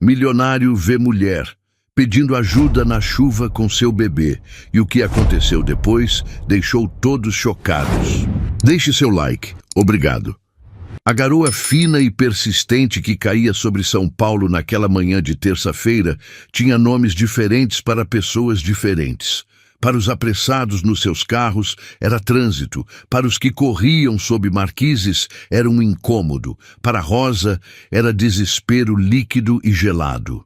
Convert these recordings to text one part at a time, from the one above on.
Milionário vê mulher pedindo ajuda na chuva com seu bebê, e o que aconteceu depois deixou todos chocados. Deixe seu like. Obrigado. A garoa fina e persistente que caía sobre São Paulo naquela manhã de terça-feira tinha nomes diferentes para pessoas diferentes. Para os apressados nos seus carros, era trânsito. Para os que corriam sob marquises, era um incômodo. Para Rosa, era desespero líquido e gelado.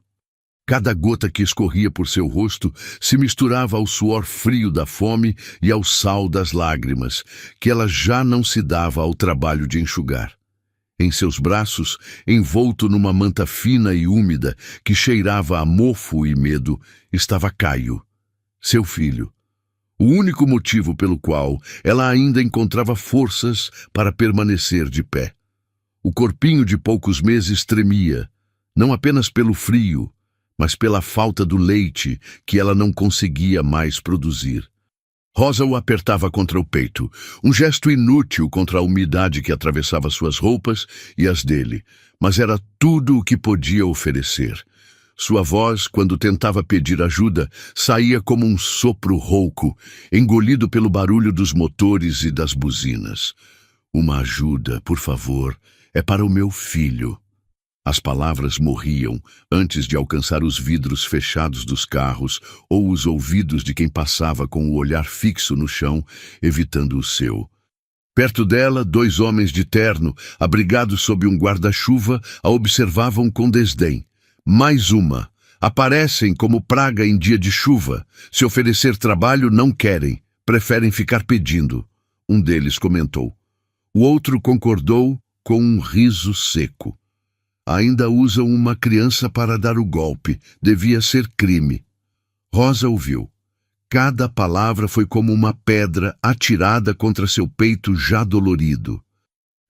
Cada gota que escorria por seu rosto se misturava ao suor frio da fome e ao sal das lágrimas, que ela já não se dava ao trabalho de enxugar. Em seus braços, envolto numa manta fina e úmida que cheirava a mofo e medo, estava Caio, seu filho. O único motivo pelo qual ela ainda encontrava forças para permanecer de pé. O corpinho de poucos meses tremia, não apenas pelo frio, mas pela falta do leite que ela não conseguia mais produzir. Rosa o apertava contra o peito, um gesto inútil contra a umidade que atravessava suas roupas e as dele, mas era tudo o que podia oferecer. Sua voz, quando tentava pedir ajuda, saía como um sopro rouco, engolido pelo barulho dos motores e das buzinas. Uma ajuda, por favor, é para o meu filho. As palavras morriam antes de alcançar os vidros fechados dos carros ou os ouvidos de quem passava com o olhar fixo no chão, evitando o seu. Perto dela, 2 homens de terno, abrigados sob um guarda-chuva, a observavam com desdém. Mais uma. Aparecem como praga em dia de chuva. Se oferecer trabalho, não querem. Preferem ficar pedindo. Um deles comentou. O outro concordou com um riso seco. Ainda usam uma criança para dar o golpe. Devia ser crime. Rosa ouviu. Cada palavra foi como uma pedra atirada contra seu peito já dolorido.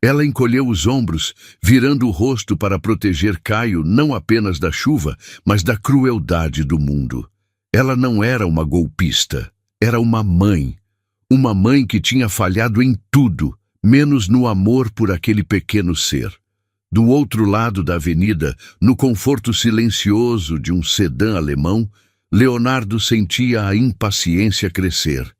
Ela encolheu os ombros, virando o rosto para proteger Caio não apenas da chuva, mas da crueldade do mundo. Ela não era uma golpista. Era uma mãe. Uma mãe que tinha falhado em tudo, menos no amor por aquele pequeno ser. Do outro lado da avenida, no conforto silencioso de um sedã alemão, Leonardo sentia a impaciência crescer.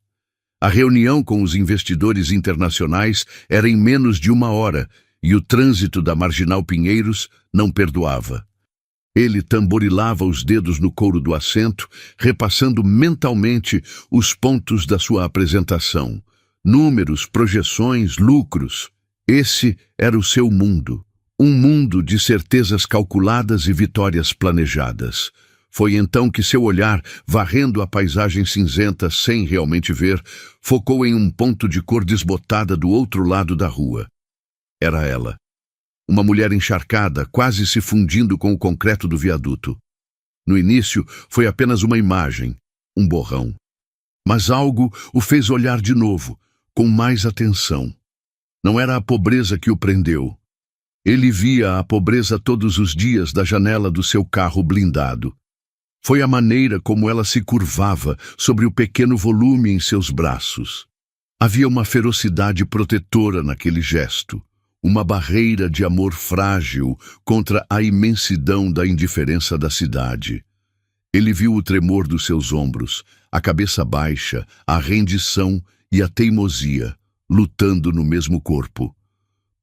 A reunião com os investidores internacionais era em menos de 1 hora e o trânsito da Marginal Pinheiros não perdoava. Ele tamborilava os dedos no couro do assento, repassando mentalmente os pontos da sua apresentação. Números, projeções, lucros. Esse era o seu mundo. Um mundo de certezas calculadas e vitórias planejadas. Foi então que seu olhar, varrendo a paisagem cinzenta sem realmente ver, focou em um ponto de cor desbotada do outro lado da rua. Era ela. Uma mulher encharcada, quase se fundindo com o concreto do viaduto. No início, foi apenas uma imagem, um borrão. Mas algo o fez olhar de novo, com mais atenção. Não era a pobreza que o prendeu. Ele via a pobreza todos os dias da janela do seu carro blindado. Foi a maneira como ela se curvava sobre o pequeno volume em seus braços. Havia uma ferocidade protetora naquele gesto, uma barreira de amor frágil contra a imensidão da indiferença da cidade. Ele viu o tremor dos seus ombros, a cabeça baixa, a rendição e a teimosia, lutando no mesmo corpo.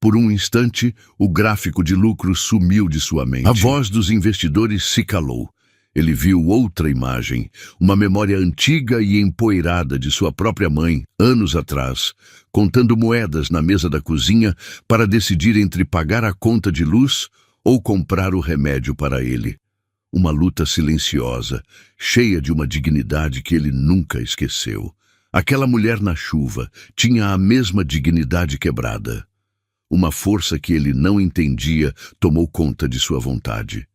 Por um instante, o gráfico de lucro sumiu de sua mente. A voz dos investidores se calou. Ele viu outra imagem, uma memória antiga e empoeirada de sua própria mãe, anos atrás, contando moedas na mesa da cozinha para decidir entre pagar a conta de luz ou comprar o remédio para ele. Uma luta silenciosa, cheia de uma dignidade que ele nunca esqueceu. Aquela mulher na chuva tinha a mesma dignidade quebrada. Uma força que ele não entendia tomou conta de sua vontade.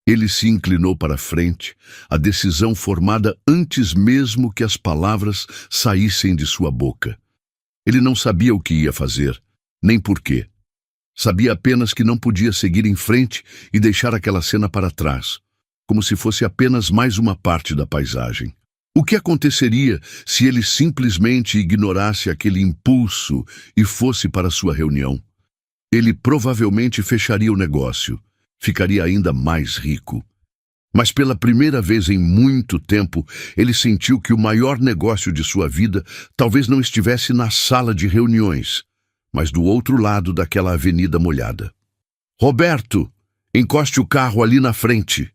Ele se inclinou para a frente, a decisão formada antes mesmo que as palavras saíssem de sua boca. Ele não sabia o que ia fazer, nem por quê. Sabia apenas que não podia seguir em frente e deixar aquela cena para trás, como se fosse apenas mais uma parte da paisagem. O que aconteceria se ele simplesmente ignorasse aquele impulso e fosse para sua reunião? Ele provavelmente fecharia o negócio, ficaria ainda mais rico. Mas pela primeira vez em muito tempo, ele sentiu que o maior negócio de sua vida talvez não estivesse na sala de reuniões, mas do outro lado daquela avenida molhada. Roberto, encoste o carro ali na frente.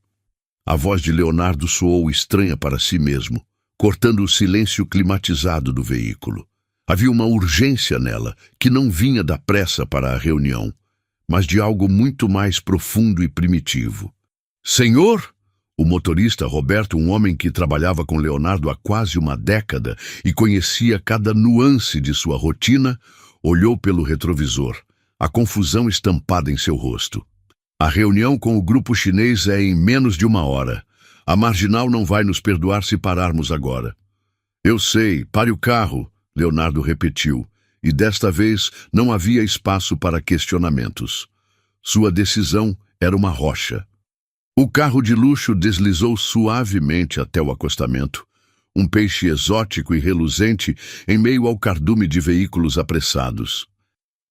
A voz de Leonardo soou estranha para si mesmo, cortando o silêncio climatizado do veículo. Havia uma urgência nela, que não vinha da pressa para a reunião, mas de algo muito mais profundo e primitivo. Senhor? O motorista Roberto, um homem que trabalhava com Leonardo há quase uma década e conhecia cada nuance de sua rotina, olhou pelo retrovisor, a confusão estampada em seu rosto. A reunião com o grupo chinês é em menos de 1 hora. A Marginal não vai nos perdoar se pararmos agora. Eu sei, pare o carro, Leonardo repetiu, e desta vez não havia espaço para questionamentos. Sua decisão era uma rocha. O carro de luxo deslizou suavemente até o acostamento, um peixe exótico e reluzente em meio ao cardume de veículos apressados.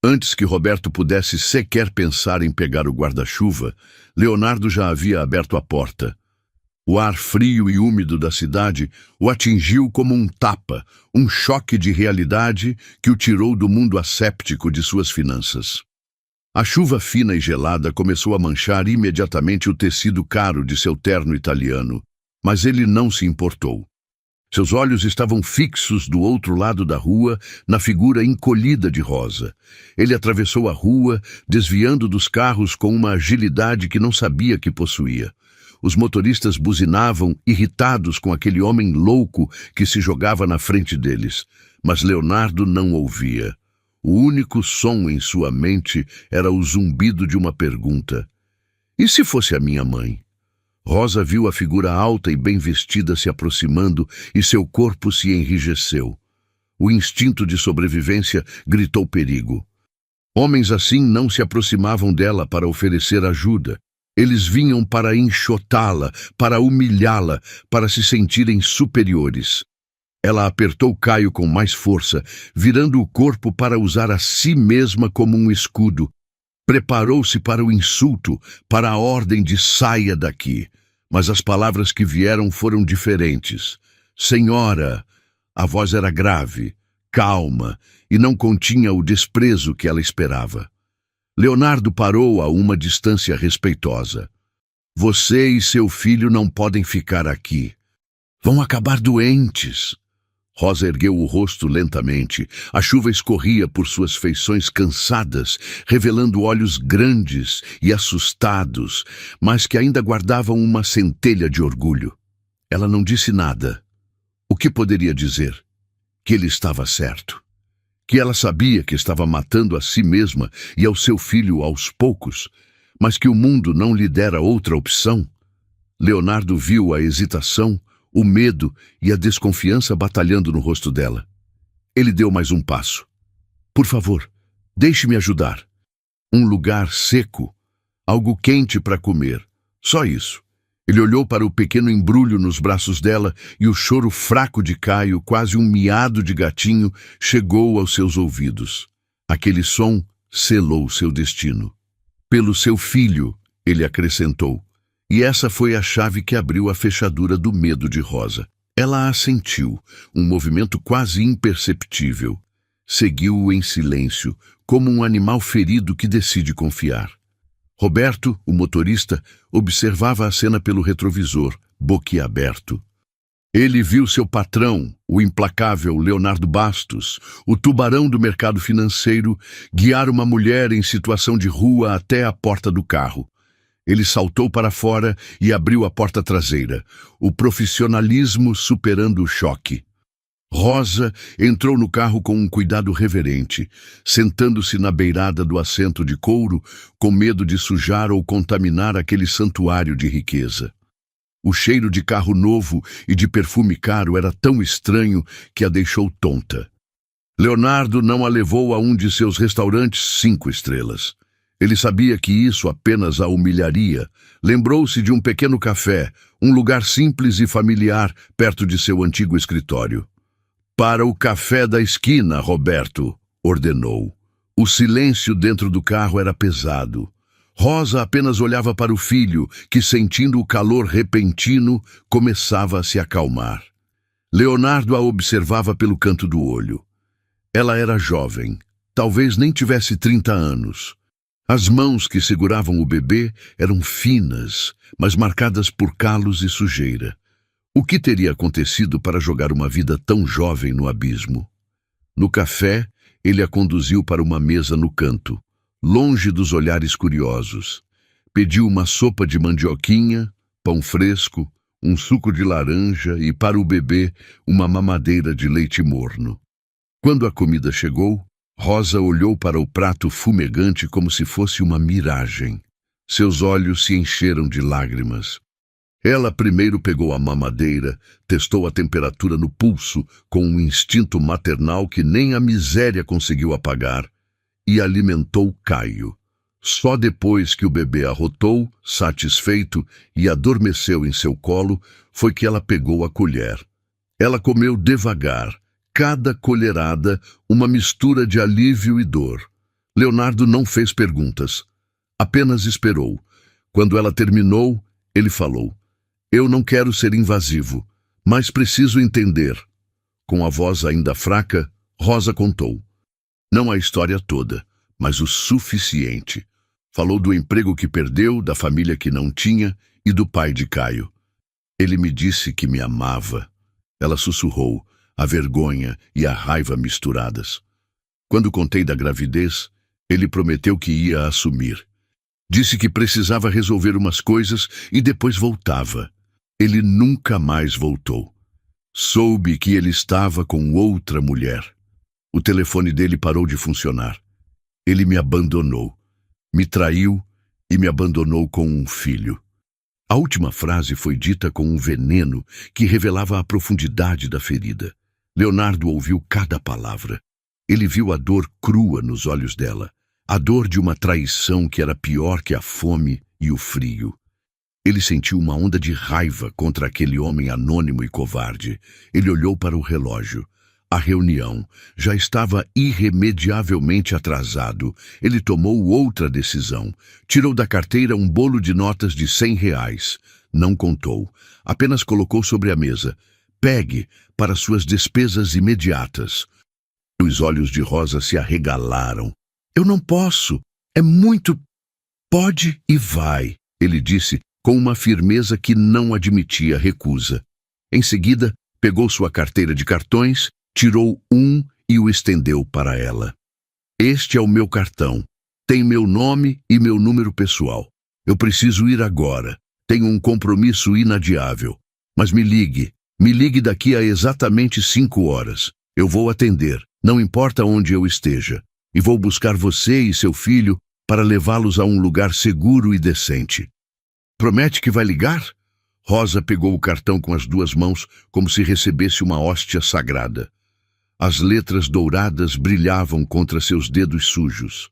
Antes que Roberto pudesse sequer pensar em pegar o guarda-chuva, Leonardo já havia aberto a porta. O ar frio e úmido da cidade o atingiu como um tapa, um choque de realidade que o tirou do mundo asséptico de suas finanças. A chuva fina e gelada começou a manchar imediatamente o tecido caro de seu terno italiano, mas ele não se importou. Seus olhos estavam fixos do outro lado da rua, na figura encolhida de Rosa. Ele atravessou a rua, desviando dos carros com uma agilidade que não sabia que possuía. Os motoristas buzinavam, irritados com aquele homem louco que se jogava na frente deles, mas Leonardo não ouvia. O único som em sua mente era o zumbido de uma pergunta. E se fosse a minha mãe? Rosa viu a figura alta e bem vestida se aproximando e seu corpo se enrijeceu. O instinto de sobrevivência gritou perigo. Homens assim não se aproximavam dela para oferecer ajuda. Eles vinham para enxotá-la, para humilhá-la, para se sentirem superiores. Ela apertou Caio com mais força, virando o corpo para usar a si mesma como um escudo. Preparou-se para o insulto, para a ordem de saia daqui. Mas as palavras que vieram foram diferentes. Senhora! A voz era grave, calma, e não continha o desprezo que ela esperava. Leonardo parou a uma distância respeitosa. Você e seu filho não podem ficar aqui. Vão acabar doentes. Rosa ergueu o rosto lentamente. A chuva escorria por suas feições cansadas, revelando olhos grandes e assustados, mas que ainda guardavam uma centelha de orgulho. Ela não disse nada. O que poderia dizer? Que ele estava certo. Que ela sabia que estava matando a si mesma e ao seu filho aos poucos, mas que o mundo não lhe dera outra opção. Leonardo viu a hesitação, o medo e a desconfiança batalhando no rosto dela. Ele deu mais um passo. Por favor, deixe-me ajudar. Um lugar seco, algo quente para comer. Só isso. Ele olhou para o pequeno embrulho nos braços dela e o choro fraco de Caio, quase um miado de gatinho, chegou aos seus ouvidos. Aquele som selou seu destino. Pelo seu filho, ele acrescentou. E essa foi a chave que abriu a fechadura do medo de Rosa. Ela assentiu, um movimento quase imperceptível. Seguiu-o em silêncio, como um animal ferido que decide confiar. Roberto, o motorista, observava a cena pelo retrovisor, boquiaberto. Ele viu seu patrão, o implacável Leonardo Bastos, o tubarão do mercado financeiro, guiar uma mulher em situação de rua até a porta do carro. Ele saltou para fora e abriu a porta traseira, o profissionalismo superando o choque. Rosa entrou no carro com um cuidado reverente, sentando-se na beirada do assento de couro, com medo de sujar ou contaminar aquele santuário de riqueza. O cheiro de carro novo e de perfume caro era tão estranho que a deixou tonta. Leonardo não a levou a um de seus restaurantes 5 estrelas. Ele sabia que isso apenas a humilharia. Lembrou-se de um pequeno café, um lugar simples e familiar perto de seu antigo escritório. Para o café da esquina, Roberto, ordenou. O silêncio dentro do carro era pesado. Rosa apenas olhava para o filho, que, sentindo o calor repentino, começava a se acalmar. Leonardo a observava pelo canto do olho. Ela era jovem, talvez nem tivesse 30 anos. As mãos que seguravam o bebê eram finas, mas marcadas por calos e sujeira. O que teria acontecido para jogar uma vida tão jovem no abismo? No café, ele a conduziu para uma mesa no canto, longe dos olhares curiosos. Pediu uma sopa de mandioquinha, pão fresco, um suco de laranja e, para o bebê, uma mamadeira de leite morno. Quando a comida chegou, Rosa olhou para o prato fumegante como se fosse uma miragem. Seus olhos se encheram de lágrimas. Ela primeiro pegou a mamadeira, testou a temperatura no pulso com um instinto maternal que nem a miséria conseguiu apagar, e alimentou Caio. Só depois que o bebê arrotou, satisfeito, e adormeceu em seu colo, foi que ela pegou a colher. Ela comeu devagar, cada colherada uma mistura de alívio e dor. Leonardo não fez perguntas, apenas esperou. Quando ela terminou, ele falou: "Eu não quero ser invasivo, mas preciso entender." Com a voz ainda fraca, Rosa contou. Não a história toda, mas o suficiente. Falou do emprego que perdeu, da família que não tinha e do pai de Caio. "Ele me disse que me amava." Ela sussurrou, a vergonha e a raiva misturadas. "Quando contei da gravidez, ele prometeu que ia assumir. Disse que precisava resolver umas coisas e depois voltava. Ele nunca mais voltou. Soube que ele estava com outra mulher. O telefone dele parou de funcionar. Ele me abandonou, me traiu e me abandonou com um filho." A última frase foi dita com um veneno que revelava a profundidade da ferida. Leonardo ouviu cada palavra. Ele viu a dor crua nos olhos dela, a dor de uma traição que era pior que a fome e o frio. Ele sentiu uma onda de raiva contra aquele homem anônimo e covarde. Ele olhou para o relógio. A reunião já estava irremediavelmente atrasado. Ele tomou outra decisão. Tirou da carteira um bolo de notas de R$ 100. Não contou. Apenas colocou sobre a mesa. "Pegue para suas despesas imediatas." Os olhos de Rosa se arregalaram. "Eu não posso. É muito." "Pode e vai," ele disse, com uma firmeza que não admitia recusa. Em seguida, pegou sua carteira de cartões, tirou um e o estendeu para ela. "Este é o meu cartão. Tem meu nome e meu número pessoal. Eu preciso ir agora. Tenho um compromisso inadiável. Mas me ligue daqui a exatamente 5 horas. Eu vou atender, não importa onde eu esteja. E vou buscar você e seu filho para levá-los a um lugar seguro e decente." "Promete que vai ligar?" Rosa pegou o cartão com as 2 mãos como se recebesse uma hóstia sagrada. As letras douradas brilhavam contra seus dedos sujos.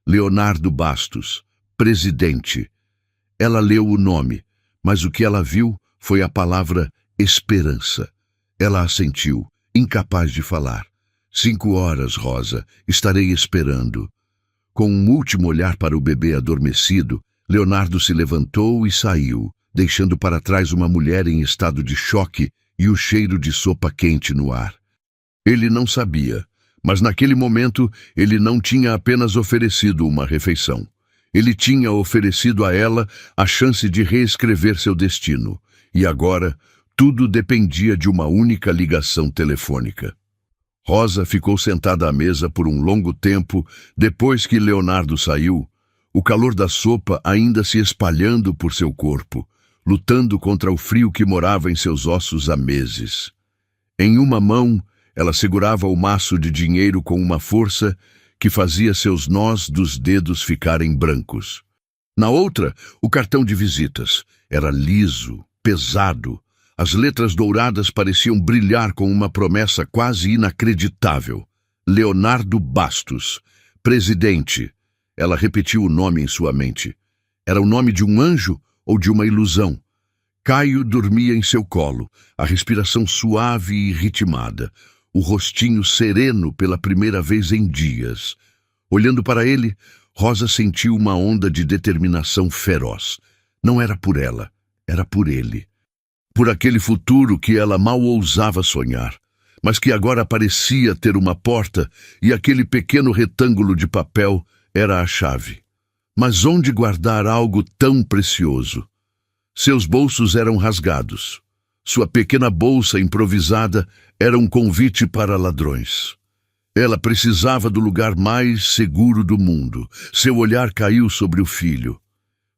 Leonardo Bastos, presidente. Ela leu o nome, mas o que ela viu foi a palavra esperança. Ela assentiu, incapaz de falar. 5 horas, Rosa, estarei esperando." Com um último olhar para o bebê adormecido, Leonardo se levantou e saiu, deixando para trás uma mulher em estado de choque e o cheiro de sopa quente no ar. Ele não sabia, mas naquele momento ele não tinha apenas oferecido uma refeição. Ele tinha oferecido a ela a chance de reescrever seu destino, e agora tudo dependia de uma única ligação telefônica. Rosa ficou sentada à mesa por um longo tempo depois que Leonardo saiu, o calor da sopa ainda se espalhando por seu corpo, lutando contra o frio que morava em seus ossos há meses. Em uma mão, ela segurava o maço de dinheiro com uma força que fazia seus nós dos dedos ficarem brancos. Na outra, o cartão de visitas. Era liso, pesado. As letras douradas pareciam brilhar com uma promessa quase inacreditável. Leonardo Bastos, presidente. Ela repetiu o nome em sua mente. Era o nome de um anjo ou de uma ilusão? Caio dormia em seu colo, a respiração suave e ritmada, o rostinho sereno pela primeira vez em dias. Olhando para ele, Rosa sentiu uma onda de determinação feroz. Não era por ela, era por ele. Por aquele futuro que ela mal ousava sonhar, mas que agora parecia ter uma porta, e aquele pequeno retângulo de papel era a chave. Mas onde guardar algo tão precioso? Seus bolsos eram rasgados. Sua pequena bolsa improvisada era um convite para ladrões. Ela precisava do lugar mais seguro do mundo. Seu olhar caiu sobre o filho.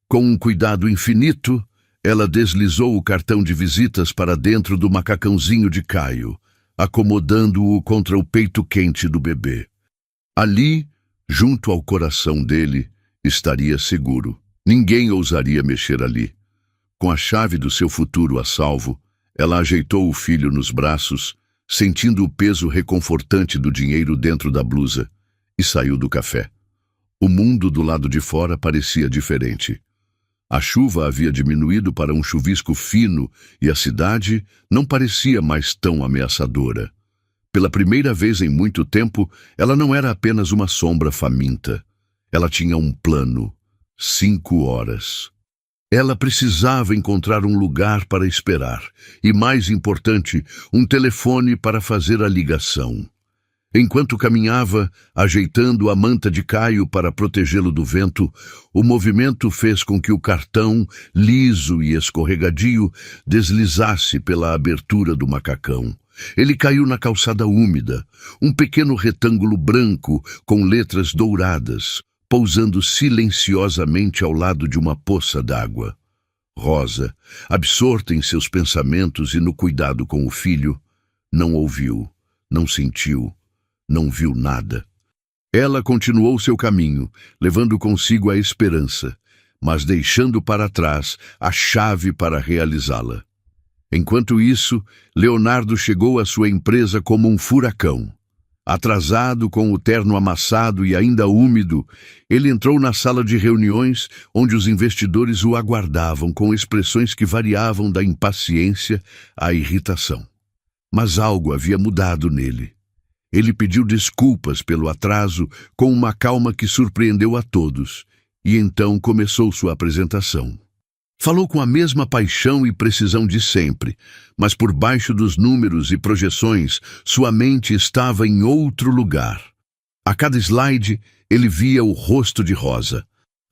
Com um cuidado infinito, ela deslizou o cartão de visitas para dentro do macacãozinho de Caio, acomodando-o contra o peito quente do bebê. Ali, junto ao coração dele, estaria seguro. Ninguém ousaria mexer ali. Com a chave do seu futuro a salvo, ela ajeitou o filho nos braços, sentindo o peso reconfortante do dinheiro dentro da blusa, e saiu do café. O mundo do lado de fora parecia diferente. A chuva havia diminuído para um chuvisco fino e a cidade não parecia mais tão ameaçadora. Pela primeira vez em muito tempo, ela não era apenas uma sombra faminta. Ela tinha um plano. 5 horas. Ela precisava encontrar um lugar para esperar e, mais importante, um telefone para fazer a ligação. Enquanto caminhava, ajeitando a manta de Caio para protegê-lo do vento, o movimento fez com que o cartão, liso e escorregadio, deslizasse pela abertura do macacão. Ele caiu na calçada úmida, um pequeno retângulo branco com letras douradas, pousando silenciosamente ao lado de uma poça d'água. Rosa, absorta em seus pensamentos e no cuidado com o filho, não ouviu, não sentiu, não viu nada. Ela continuou seu caminho, levando consigo a esperança, mas deixando para trás a chave para realizá-la. Enquanto isso, Leonardo chegou à sua empresa como um furacão. Atrasado, com o terno amassado e ainda úmido, ele entrou na sala de reuniões onde os investidores o aguardavam com expressões que variavam da impaciência à irritação. Mas algo havia mudado nele. Ele pediu desculpas pelo atraso com uma calma que surpreendeu a todos, e então começou sua apresentação. Falou com a mesma paixão e precisão de sempre, mas por baixo dos números e projeções, sua mente estava em outro lugar. A cada slide, ele via o rosto de Rosa.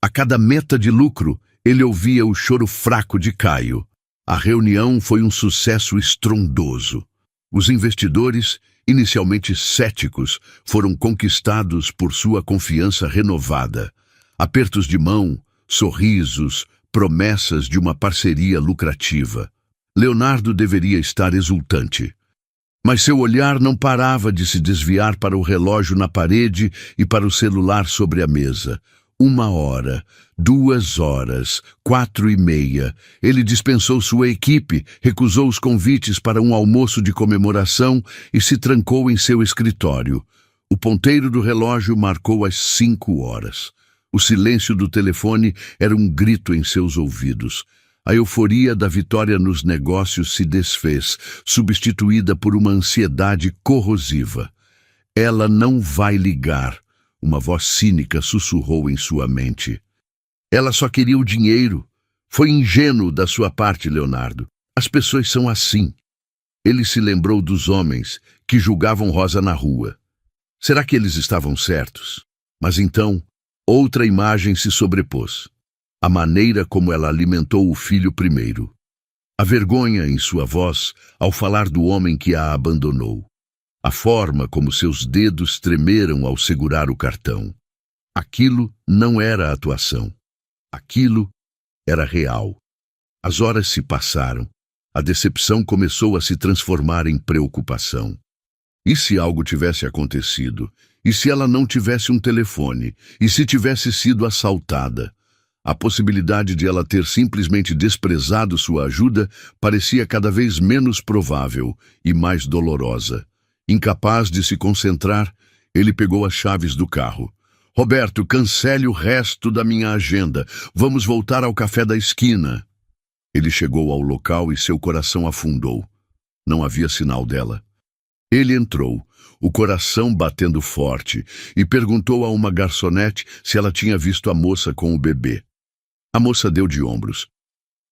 A cada meta de lucro, ele ouvia o choro fraco de Caio. A reunião foi um sucesso estrondoso. Os investidores, inicialmente céticos, foram conquistados por sua confiança renovada. Apertos de mão, sorrisos, promessas de uma parceria lucrativa. Leonardo deveria estar exultante. Mas seu olhar não parava de se desviar para o relógio na parede e para o celular sobre a mesa. 1 hora, 2 horas, 4h30. Ele dispensou sua equipe, recusou os convites para um almoço de comemoração e se trancou em seu escritório. O ponteiro do relógio marcou as 5 horas. O silêncio do telefone era um grito em seus ouvidos. A euforia da vitória nos negócios se desfez, substituída por uma ansiedade corrosiva. Ela não vai ligar, uma voz cínica sussurrou em sua mente. Ela só queria o dinheiro. Foi ingênuo da sua parte, Leonardo. As pessoas são assim. Ele se lembrou dos homens que julgavam Rosa na rua. Será que eles estavam certos? Mas então, outra imagem se sobrepôs. A maneira como ela alimentou o filho primeiro. A vergonha em sua voz ao falar do homem que a abandonou. A forma como seus dedos tremeram ao segurar o cartão. Aquilo não era atuação. Aquilo era real. As horas se passaram. A decepção começou a se transformar em preocupação. E se algo tivesse acontecido? E se ela não tivesse um telefone? E se tivesse sido assaltada? A possibilidade de ela ter simplesmente desprezado sua ajuda parecia cada vez menos provável e mais dolorosa. Incapaz de se concentrar, ele pegou as chaves do carro. Roberto, cancele o resto da minha agenda. Vamos voltar ao café da esquina. Ele chegou ao local e seu coração afundou. Não havia sinal dela. Ele entrou, o coração batendo forte, e perguntou a uma garçonete se ela tinha visto a moça com o bebê. A moça deu de ombros.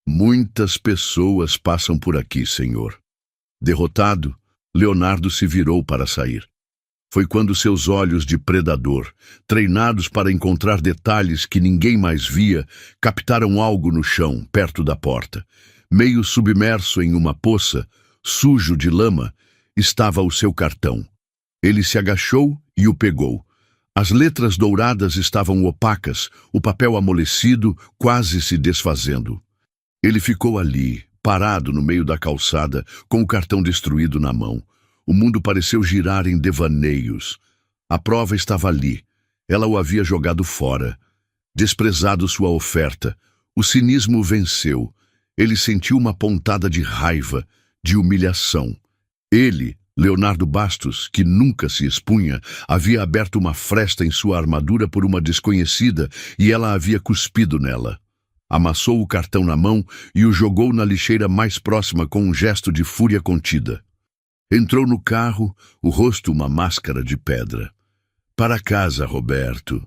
Muitas pessoas passam por aqui, senhor. Derrotado, Leonardo se virou para sair. Foi quando seus olhos de predador, treinados para encontrar detalhes que ninguém mais via, captaram algo no chão, perto da porta. Meio submerso em uma poça, sujo de lama, estava o seu cartão. Ele se agachou e o pegou. As letras douradas estavam opacas, o papel amolecido, quase se desfazendo. Ele ficou ali, parado no meio da calçada, com o cartão destruído na mão. O mundo pareceu girar em devaneios. A prova estava ali. Ela o havia jogado fora. Desprezado sua oferta. O cinismo venceu. Ele sentiu uma pontada de raiva, de humilhação. Ele, Leonardo Bastos, que nunca se expunha, havia aberto uma fresta em sua armadura por uma desconhecida e ela havia cuspido nela. Amassou o cartão na mão e o jogou na lixeira mais próxima com um gesto de fúria contida. Entrou no carro, o rosto uma máscara de pedra. Para casa, Roberto.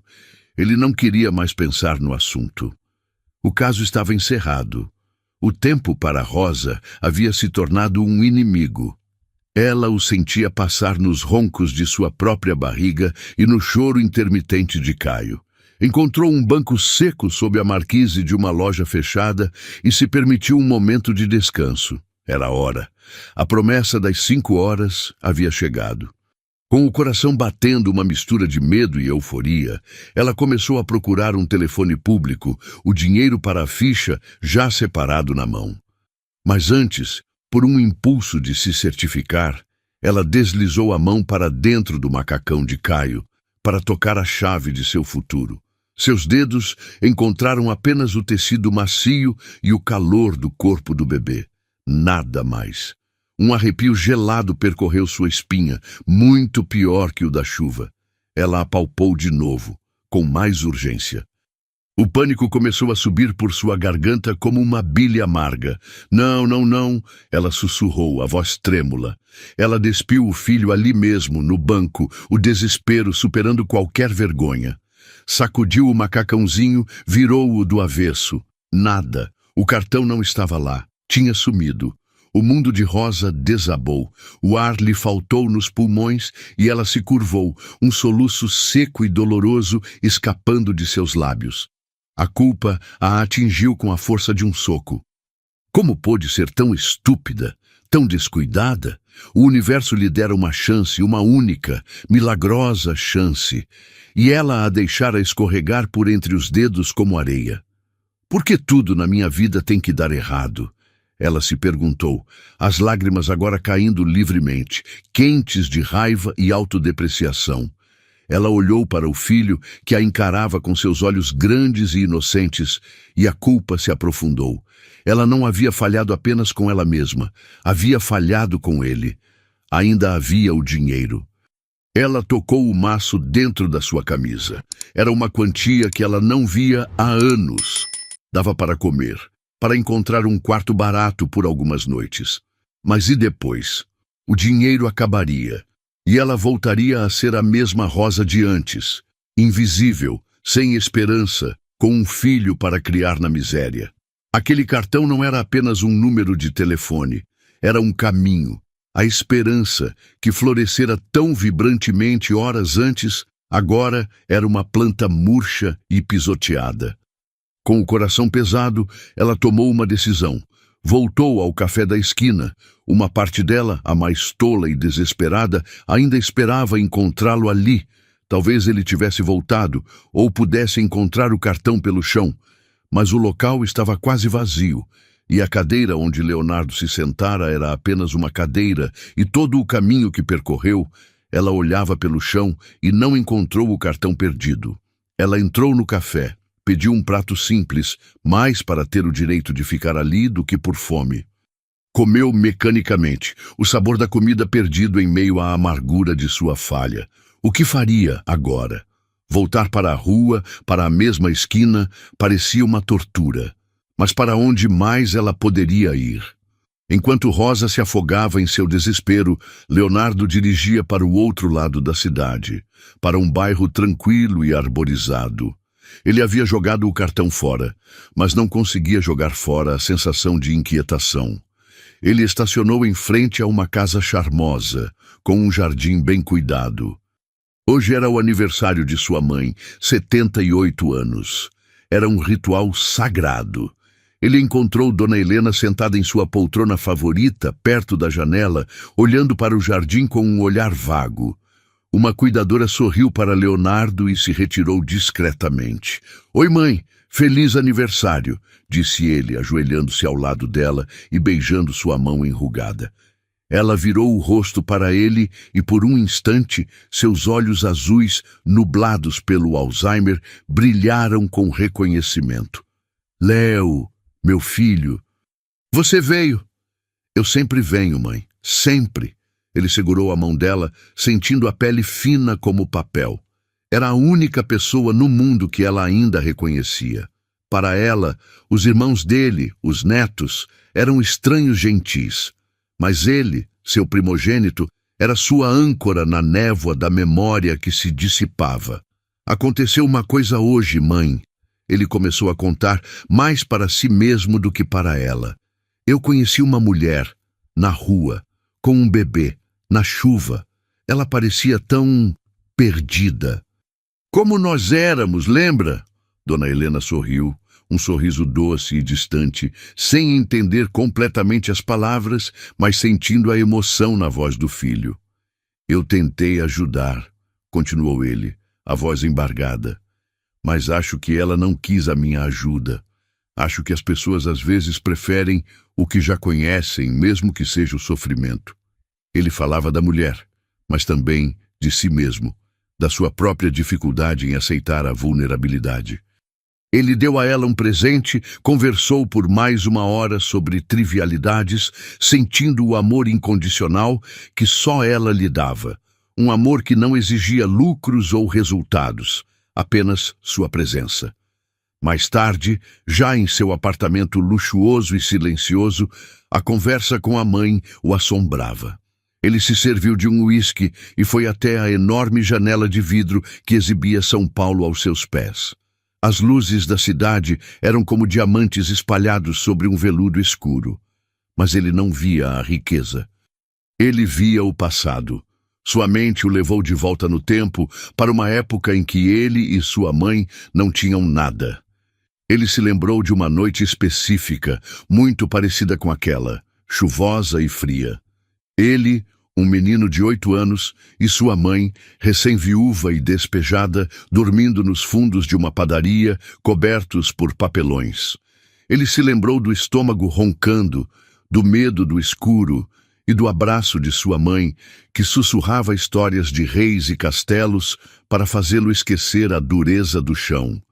Ele não queria mais pensar no assunto. O caso estava encerrado. O tempo para Rosa havia se tornado um inimigo. Ela o sentia passar nos roncos de sua própria barriga e no choro intermitente de Caio. Encontrou um banco seco sob a marquise de uma loja fechada e se permitiu um momento de descanso. Era a hora. A promessa das 5 horas havia chegado. Com o coração batendo uma mistura de medo e euforia, ela começou a procurar um telefone público, o dinheiro para a ficha já separado na mão. Mas antes, por um impulso de se certificar, ela deslizou a mão para dentro do macacão de Caio, para tocar a chave de seu futuro. Seus dedos encontraram apenas o tecido macio e o calor do corpo do bebê. Nada mais. Um arrepio gelado percorreu sua espinha, muito pior que o da chuva. Ela apalpou de novo, com mais urgência. O pânico começou a subir por sua garganta como uma bile amarga. Não, não, não, ela sussurrou, a voz trêmula. Ela despiu o filho ali mesmo, no banco, o desespero superando qualquer vergonha. Sacudiu o macacãozinho, virou-o do avesso. Nada. O cartão não estava lá. Tinha sumido. O mundo de Rosa desabou. O ar lhe faltou nos pulmões e ela se curvou, um soluço seco e doloroso escapando de seus lábios. A culpa a atingiu com a força de um soco. Como pôde ser tão estúpida, tão descuidada? O universo lhe dera uma chance, uma única, milagrosa chance, e ela a deixara escorregar por entre os dedos como areia. Por que tudo na minha vida tem que dar errado? Ela se perguntou, as lágrimas agora caindo livremente, quentes de raiva e autodepreciação. Ela olhou para o filho, que a encarava com seus olhos grandes e inocentes, e a culpa se aprofundou. Ela não havia falhado apenas com ela mesma, havia falhado com ele. Ainda havia o dinheiro. Ela tocou o maço dentro da sua camisa. Era uma quantia que ela não via há anos. Dava para comer, para encontrar um quarto barato por algumas noites. Mas e depois? O dinheiro acabaria, e ela voltaria a ser a mesma Rosa de antes, invisível, sem esperança, com um filho para criar na miséria. Aquele cartão não era apenas um número de telefone, era um caminho. A esperança, que florescera tão vibrantemente horas antes, agora era uma planta murcha e pisoteada. Com o coração pesado, ela tomou uma decisão. Voltou ao café da esquina. Uma parte dela, a mais tola e desesperada, ainda esperava encontrá-lo ali. Talvez ele tivesse voltado, ou pudesse encontrar o cartão pelo chão. Mas o local estava quase vazio, e a cadeira onde Leonardo se sentara era apenas uma cadeira, e todo o caminho que percorreu, ela olhava pelo chão e não encontrou o cartão perdido. Ela entrou no café. Pediu um prato simples, mais para ter o direito de ficar ali do que por fome. Comeu mecanicamente, o sabor da comida perdido em meio à amargura de sua falha. O que faria agora? Voltar para a rua, para a mesma esquina, parecia uma tortura. Mas para onde mais ela poderia ir? Enquanto Rosa se afogava em seu desespero, Leonardo dirigia para o outro lado da cidade, para um bairro tranquilo e arborizado. Ele havia jogado o cartão fora, mas não conseguia jogar fora a sensação de inquietação. Ele estacionou em frente a uma casa charmosa, com um jardim bem cuidado. Hoje era o aniversário de sua mãe, 78 anos. Era um ritual sagrado. Ele encontrou Dona Helena sentada em sua poltrona favorita, perto da janela, olhando para o jardim com um olhar vago. Uma cuidadora sorriu para Leonardo e se retirou discretamente. "Oi, mãe, feliz aniversário", disse ele, ajoelhando-se ao lado dela e beijando sua mão enrugada. Ela virou o rosto para ele e, por um instante, seus olhos azuis, nublados pelo Alzheimer, brilharam com reconhecimento. "Léo, meu filho, você veio." "Eu sempre venho, mãe, sempre." Ele segurou a mão dela, sentindo a pele fina como papel. Era a única pessoa no mundo que ela ainda reconhecia. Para ela, os irmãos dele, os netos, eram estranhos gentis. Mas ele, seu primogênito, era sua âncora na névoa da memória que se dissipava. "Aconteceu uma coisa hoje, mãe." Ele começou a contar mais para si mesmo do que para ela. "Eu conheci uma mulher, na rua, com um bebê, na chuva. Ela parecia tão perdida." "Como nós éramos, lembra?" Dona Helena sorriu, um sorriso doce e distante, sem entender completamente as palavras, mas sentindo a emoção na voz do filho. "Eu tentei ajudar", continuou ele, a voz embargada. "Mas acho que ela não quis a minha ajuda. Acho que as pessoas às vezes preferem o que já conhecem, mesmo que seja o sofrimento." Ele falava da mulher, mas também de si mesmo, da sua própria dificuldade em aceitar a vulnerabilidade. Ele deu a ela um presente, conversou por mais uma hora sobre trivialidades, sentindo o amor incondicional que só ela lhe dava. Um amor que não exigia lucros ou resultados, apenas sua presença. Mais tarde, já em seu apartamento luxuoso e silencioso, a conversa com a mãe o assombrava. Ele se serviu de um uísque e foi até a enorme janela de vidro que exibia São Paulo aos seus pés. As luzes da cidade eram como diamantes espalhados sobre um veludo escuro. Mas ele não via a riqueza. Ele via o passado. Sua mente o levou de volta no tempo para uma época em que ele e sua mãe não tinham nada. Ele se lembrou de uma noite específica, muito parecida com aquela, chuvosa e fria. Ele, um menino de 8 anos, e sua mãe, recém-viúva e despejada, dormindo nos fundos de uma padaria, cobertos por papelões. Ele se lembrou do estômago roncando, do medo do escuro e do abraço de sua mãe, que sussurrava histórias de reis e castelos para fazê-lo esquecer a dureza do chão.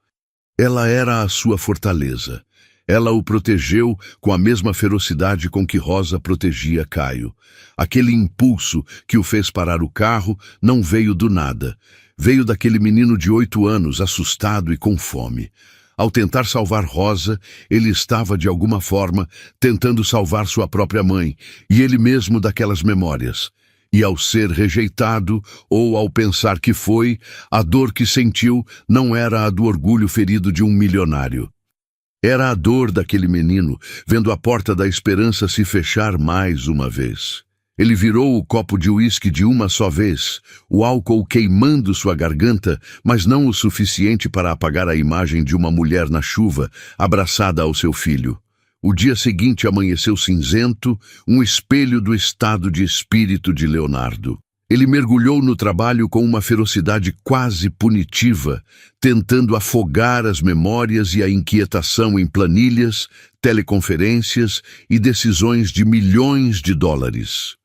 Ela era a sua fortaleza. Ela o protegeu com a mesma ferocidade com que Rosa protegia Caio. Aquele impulso que o fez parar o carro não veio do nada. Veio daquele menino de 8 anos, assustado e com fome. Ao tentar salvar Rosa, ele estava, de alguma forma, tentando salvar sua própria mãe, e ele mesmo daquelas memórias. E ao ser rejeitado, ou ao pensar que foi, a dor que sentiu não era a do orgulho ferido de um milionário. Era a dor daquele menino, vendo a porta da esperança se fechar mais uma vez. Ele virou o copo de uísque de uma só vez, o álcool queimando sua garganta, mas não o suficiente para apagar a imagem de uma mulher na chuva, abraçada ao seu filho. O dia seguinte amanheceu cinzento, um espelho do estado de espírito de Leonardo. Ele mergulhou no trabalho com uma ferocidade quase punitiva, tentando afogar as memórias e a inquietação em planilhas, teleconferências e decisões de milhões de dólares.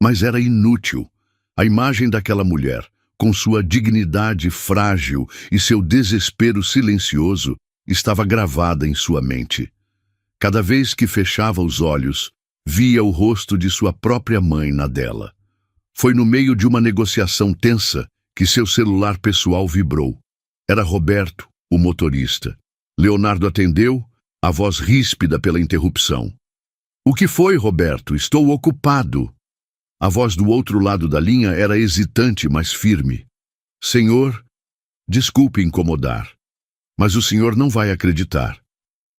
Mas era inútil. A imagem daquela mulher, com sua dignidade frágil e seu desespero silencioso, estava gravada em sua mente. Cada vez que fechava os olhos, via o rosto de sua própria mãe na dela. Foi no meio de uma negociação tensa que seu celular pessoal vibrou. Era Roberto, o motorista. Leonardo atendeu, a voz ríspida pela interrupção. O que foi, Roberto? Estou ocupado. A voz do outro lado da linha era hesitante, mas firme. Senhor, desculpe incomodar, mas o senhor não vai acreditar.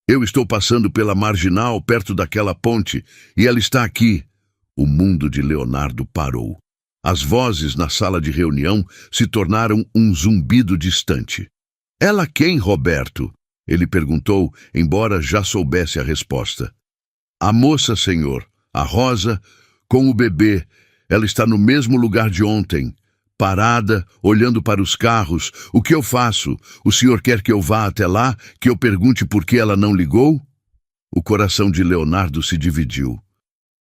Eu estou passando pela marginal, perto daquela ponte, e ela está aqui. O mundo de Leonardo parou. As vozes na sala de reunião se tornaram um zumbido distante. Ela quem, Roberto? Ele perguntou, embora já soubesse a resposta. A moça, senhor, a Rosa, com o bebê. Ela está no mesmo lugar de ontem, parada, olhando para os carros. O que eu faço? O senhor quer que eu vá até lá, que eu pergunte por que ela não ligou? O coração de Leonardo se dividiu.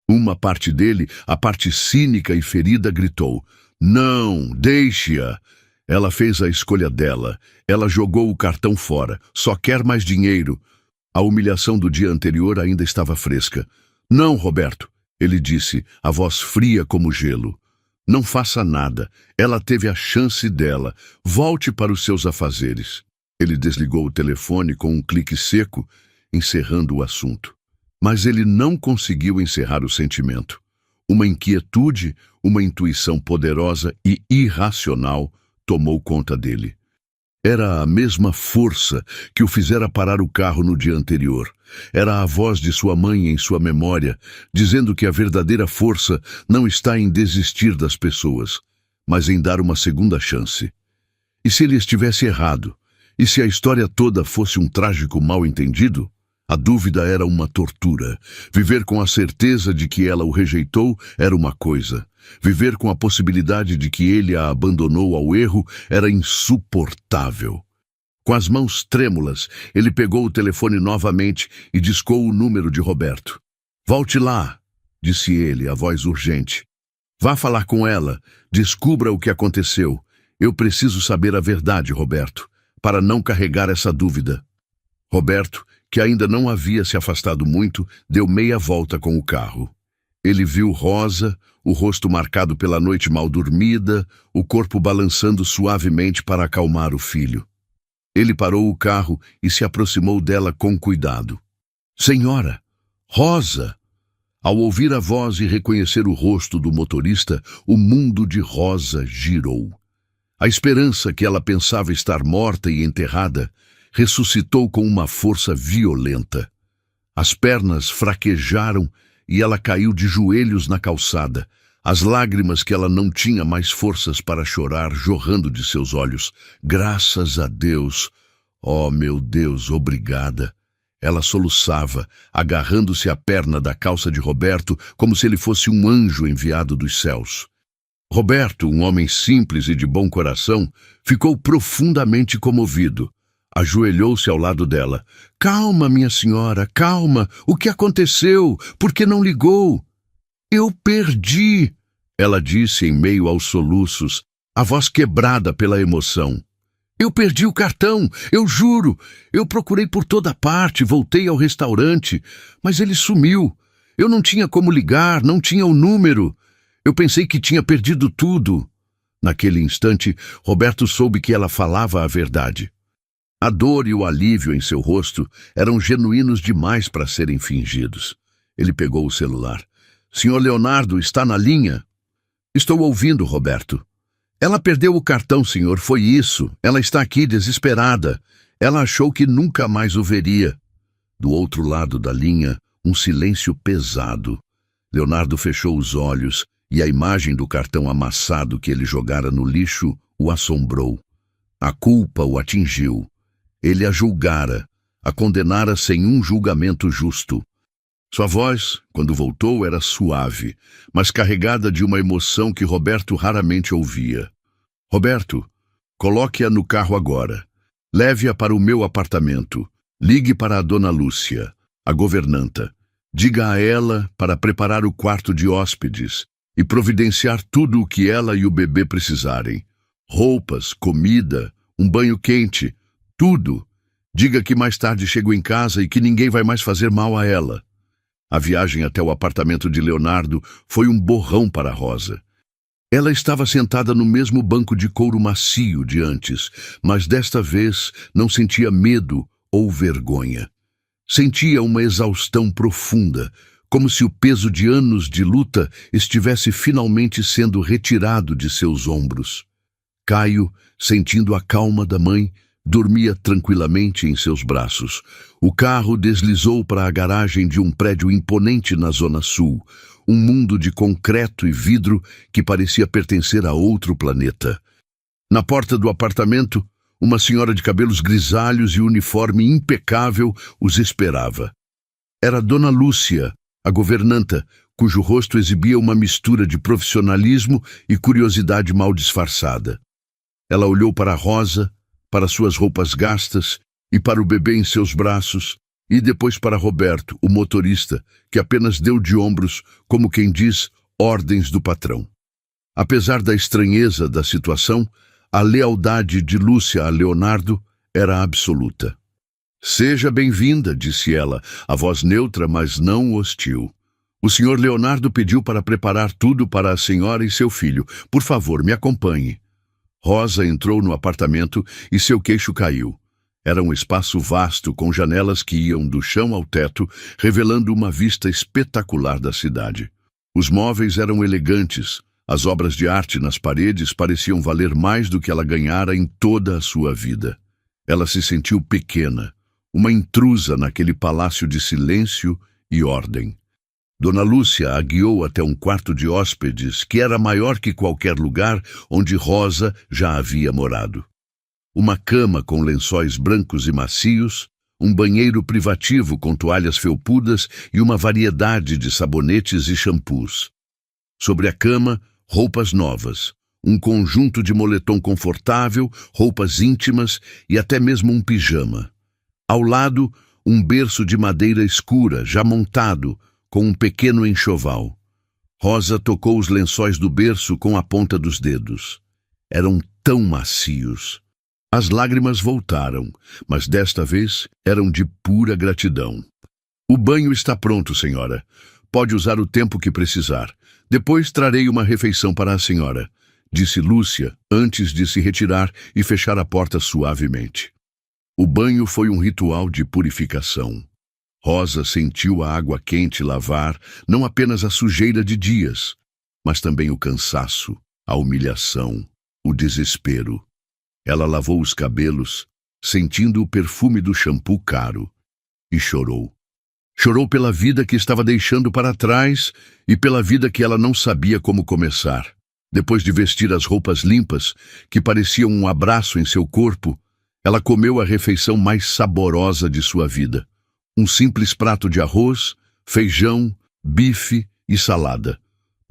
Uma parte dele, a parte cínica e ferida, gritou: Não, deixe-a. Ela fez a escolha dela. Ela jogou o cartão fora. Só quer mais dinheiro. A humilhação do dia anterior ainda estava fresca. Não, Roberto, ele disse, a voz fria como gelo. Não faça nada. Ela teve a chance dela. Volte para os seus afazeres. Ele desligou o telefone com um clique seco, encerrando o assunto. Mas ele não conseguiu encerrar o sentimento. Uma inquietude, uma intuição poderosa e irracional tomou conta dele. Era a mesma força que o fizera parar o carro no dia anterior. Era a voz de sua mãe em sua memória, dizendo que a verdadeira força não está em desistir das pessoas, mas em dar uma segunda chance. E se ele estivesse errado? E se a história toda fosse um trágico mal-entendido? A dúvida era uma tortura. Viver com a certeza de que ela o rejeitou era uma coisa. Viver com a possibilidade de que ele a abandonou ao erro era insuportável. Com as mãos trêmulas, ele pegou o telefone novamente e discou o número de Roberto. Volte lá, disse ele, a voz urgente. Vá falar com ela, descubra o que aconteceu. Eu preciso saber a verdade, Roberto, para não carregar essa dúvida. Roberto, que ainda não havia se afastado muito, deu meia volta com o carro. Ele viu Rosa, o rosto marcado pela noite mal dormida, o corpo balançando suavemente para acalmar o filho. Ele parou o carro e se aproximou dela com cuidado. Senhora! Rosa! Ao ouvir a voz e reconhecer o rosto do motorista, o mundo de Rosa girou. A esperança que ela pensava estar morta e enterrada ressuscitou com uma força violenta. As pernas fraquejaram e ela caiu de joelhos na calçada, as lágrimas que ela não tinha mais forças para chorar jorrando de seus olhos. Graças a Deus! Oh, meu Deus, obrigada! Ela soluçava, agarrando-se à perna da calça de Roberto como se ele fosse um anjo enviado dos céus. Roberto, um homem simples e de bom coração, ficou profundamente comovido. Ajoelhou-se ao lado dela. Calma, minha senhora, calma. O que aconteceu? Por que não ligou? Eu perdi, ela disse em meio aos soluços, a voz quebrada pela emoção. Eu perdi o cartão, eu juro. Eu procurei por toda parte, voltei ao restaurante, mas ele sumiu. Eu não tinha como ligar, não tinha o número. Eu pensei que tinha perdido tudo. Naquele instante, Roberto soube que ela falava a verdade. A dor e o alívio em seu rosto eram genuínos demais para serem fingidos. Ele pegou o celular. Senhor Leonardo, está na linha? Estou ouvindo, Roberto. Ela perdeu o cartão, senhor, foi isso. Ela está aqui desesperada. Ela achou que nunca mais o veria. Do outro lado da linha, um silêncio pesado. Leonardo fechou os olhos e a imagem do cartão amassado que ele jogara no lixo o assombrou. A culpa o atingiu. Ele a julgara, a condenara sem um julgamento justo. Sua voz, quando voltou, era suave, mas carregada de uma emoção que Roberto raramente ouvia. Roberto, coloque-a no carro agora. Leve-a para o meu apartamento. Ligue para a dona Lúcia, a governanta. Diga a ela para preparar o quarto de hóspedes e providenciar tudo o que ela e o bebê precisarem. Roupas, comida, um banho quente, tudo. Diga que mais tarde chego em casa e que ninguém vai mais fazer mal a ela. A viagem até o apartamento de Leonardo foi um borrão para Rosa. Ela estava sentada no mesmo banco de couro macio de antes, mas desta vez não sentia medo ou vergonha. Sentia uma exaustão profunda, como se o peso de anos de luta estivesse finalmente sendo retirado de seus ombros. Caio, sentindo a calma da mãe, dormia tranquilamente em seus braços. O carro deslizou para a garagem de um prédio imponente na Zona Sul, um mundo de concreto e vidro que parecia pertencer a outro planeta. Na porta do apartamento, uma senhora de cabelos grisalhos e uniforme impecável os esperava. Era Dona Lúcia, a governanta, cujo rosto exibia uma mistura de profissionalismo e curiosidade mal disfarçada. Ela olhou para Rosa, para suas roupas gastas e para o bebê em seus braços, e depois para Roberto, o motorista, que apenas deu de ombros, como quem diz, ordens do patrão. Apesar da estranheza da situação, a lealdade de Lúcia a Leonardo era absoluta. "Seja bem-vinda", disse ela, a voz neutra, mas não hostil. "O senhor Leonardo pediu para preparar tudo para a senhora e seu filho. Por favor, me acompanhe." Rosa entrou no apartamento e seu queixo caiu. Era um espaço vasto com janelas que iam do chão ao teto, revelando uma vista espetacular da cidade. Os móveis eram elegantes. As obras de arte nas paredes pareciam valer mais do que ela ganhara em toda a sua vida. Ela se sentiu pequena, uma intrusa naquele palácio de silêncio e ordem. Dona Lúcia a guiou até um quarto de hóspedes que era maior que qualquer lugar onde Rosa já havia morado. Uma cama com lençóis brancos e macios, um banheiro privativo com toalhas felpudas e uma variedade de sabonetes e shampoos. Sobre a cama, roupas novas, um conjunto de moletom confortável, roupas íntimas e até mesmo um pijama. Ao lado, um berço de madeira escura, já montado, com um pequeno enxoval. Rosa tocou os lençóis do berço com a ponta dos dedos. Eram tão macios. As lágrimas voltaram, mas desta vez eram de pura gratidão. "O banho está pronto, senhora. Pode usar o tempo que precisar. Depois trarei uma refeição para a senhora", disse Lúcia, antes de se retirar e fechar a porta suavemente. O banho foi um ritual de purificação. Rosa sentiu a água quente lavar não apenas a sujeira de dias, mas também o cansaço, a humilhação, o desespero. Ela lavou os cabelos, sentindo o perfume do shampoo caro, e chorou. Chorou pela vida que estava deixando para trás e pela vida que ela não sabia como começar. Depois de vestir as roupas limpas, que pareciam um abraço em seu corpo, ela comeu a refeição mais saborosa de sua vida. Um simples prato de arroz, feijão, bife e salada,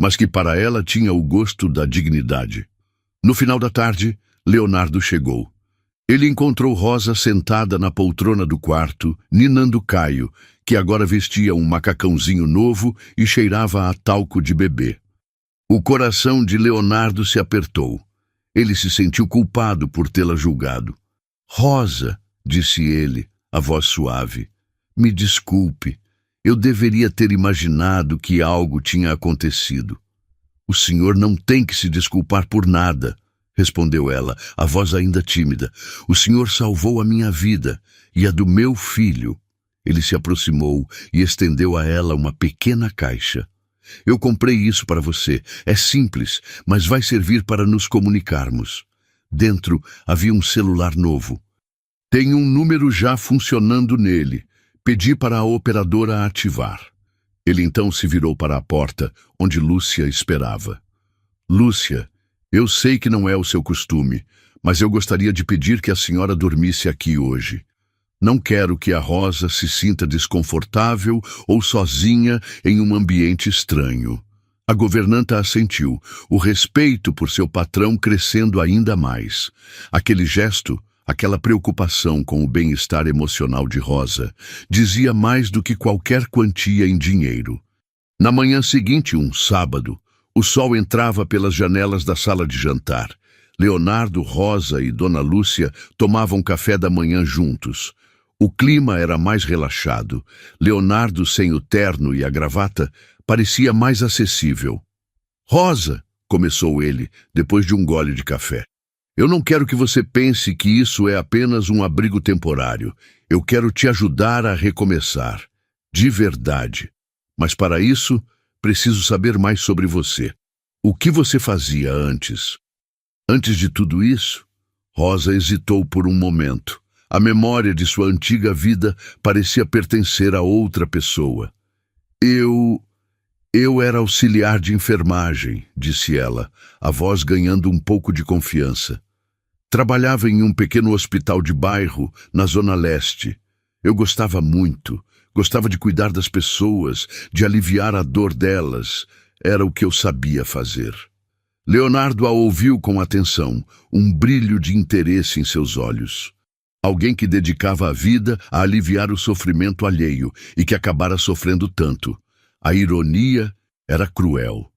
mas que para ela tinha o gosto da dignidade. No final da tarde, Leonardo chegou. Ele encontrou Rosa sentada na poltrona do quarto, ninando Caio, que agora vestia um macacãozinho novo e cheirava a talco de bebê. O coração de Leonardo se apertou. Ele se sentiu culpado por tê-la julgado. "Rosa", disse ele, a voz suave, "me desculpe. Eu deveria ter imaginado que algo tinha acontecido." "O senhor não tem que se desculpar por nada", respondeu ela, a voz ainda tímida. "O senhor salvou a minha vida e a do meu filho." Ele se aproximou e estendeu a ela uma pequena caixa. "Eu comprei isso para você. É simples, mas vai servir para nos comunicarmos." Dentro havia um celular novo. "Tem um número já funcionando nele. Pedi para a operadora ativar." Ele então se virou para a porta, onde Lúcia esperava. "Lúcia, eu sei que não é o seu costume, mas eu gostaria de pedir que a senhora dormisse aqui hoje. Não quero que a Rosa se sinta desconfortável ou sozinha em um ambiente estranho." A governanta assentiu, o respeito por seu patrão crescendo ainda mais. Aquele gesto, aquela preocupação com o bem-estar emocional de Rosa, dizia mais do que qualquer quantia em dinheiro. Na manhã seguinte, um sábado, o sol entrava pelas janelas da sala de jantar. Leonardo, Rosa e Dona Lúcia tomavam café da manhã juntos. O clima era mais relaxado. Leonardo, sem o terno e a gravata, parecia mais acessível. "Rosa", começou ele, depois de um gole de café, "eu não quero que você pense que isso é apenas um abrigo temporário. Eu quero te ajudar a recomeçar. De verdade. Mas para isso, preciso saber mais sobre você. O que você fazia antes? Antes de tudo isso, Rosa hesitou por um momento. A memória de sua antiga vida parecia pertencer a outra pessoa. Eu era auxiliar de enfermagem, disse ela, a voz ganhando um pouco de confiança. Trabalhava em um pequeno hospital de bairro, na Zona Leste. Eu gostava muito. Gostava de cuidar das pessoas, de aliviar a dor delas. Era o que eu sabia fazer. Leonardo a ouviu com atenção, um brilho de interesse em seus olhos. Alguém que dedicava a vida a aliviar o sofrimento alheio e que acabara sofrendo tanto. A ironia era cruel.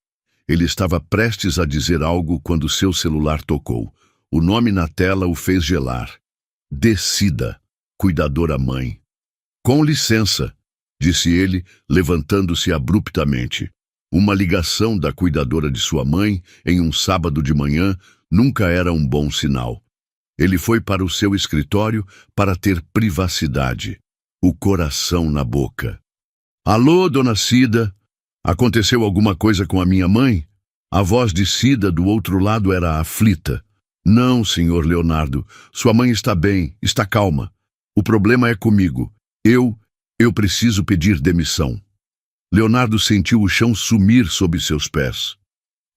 Ele estava prestes a dizer algo quando seu celular tocou. O nome na tela o fez gelar. Decida, cuidadora mãe. Com licença, disse ele, levantando-se abruptamente. Uma ligação da cuidadora de sua mãe, em um sábado de manhã, nunca era um bom sinal. Ele foi para o seu escritório para ter privacidade, o coração na boca. Alô, dona Cida? Aconteceu alguma coisa com a minha mãe? A voz de Cida do outro lado era aflita. Não, senhor Leonardo, sua mãe está bem, está calma. O problema é comigo. Eu preciso pedir demissão. Leonardo sentiu o chão sumir sob seus pés.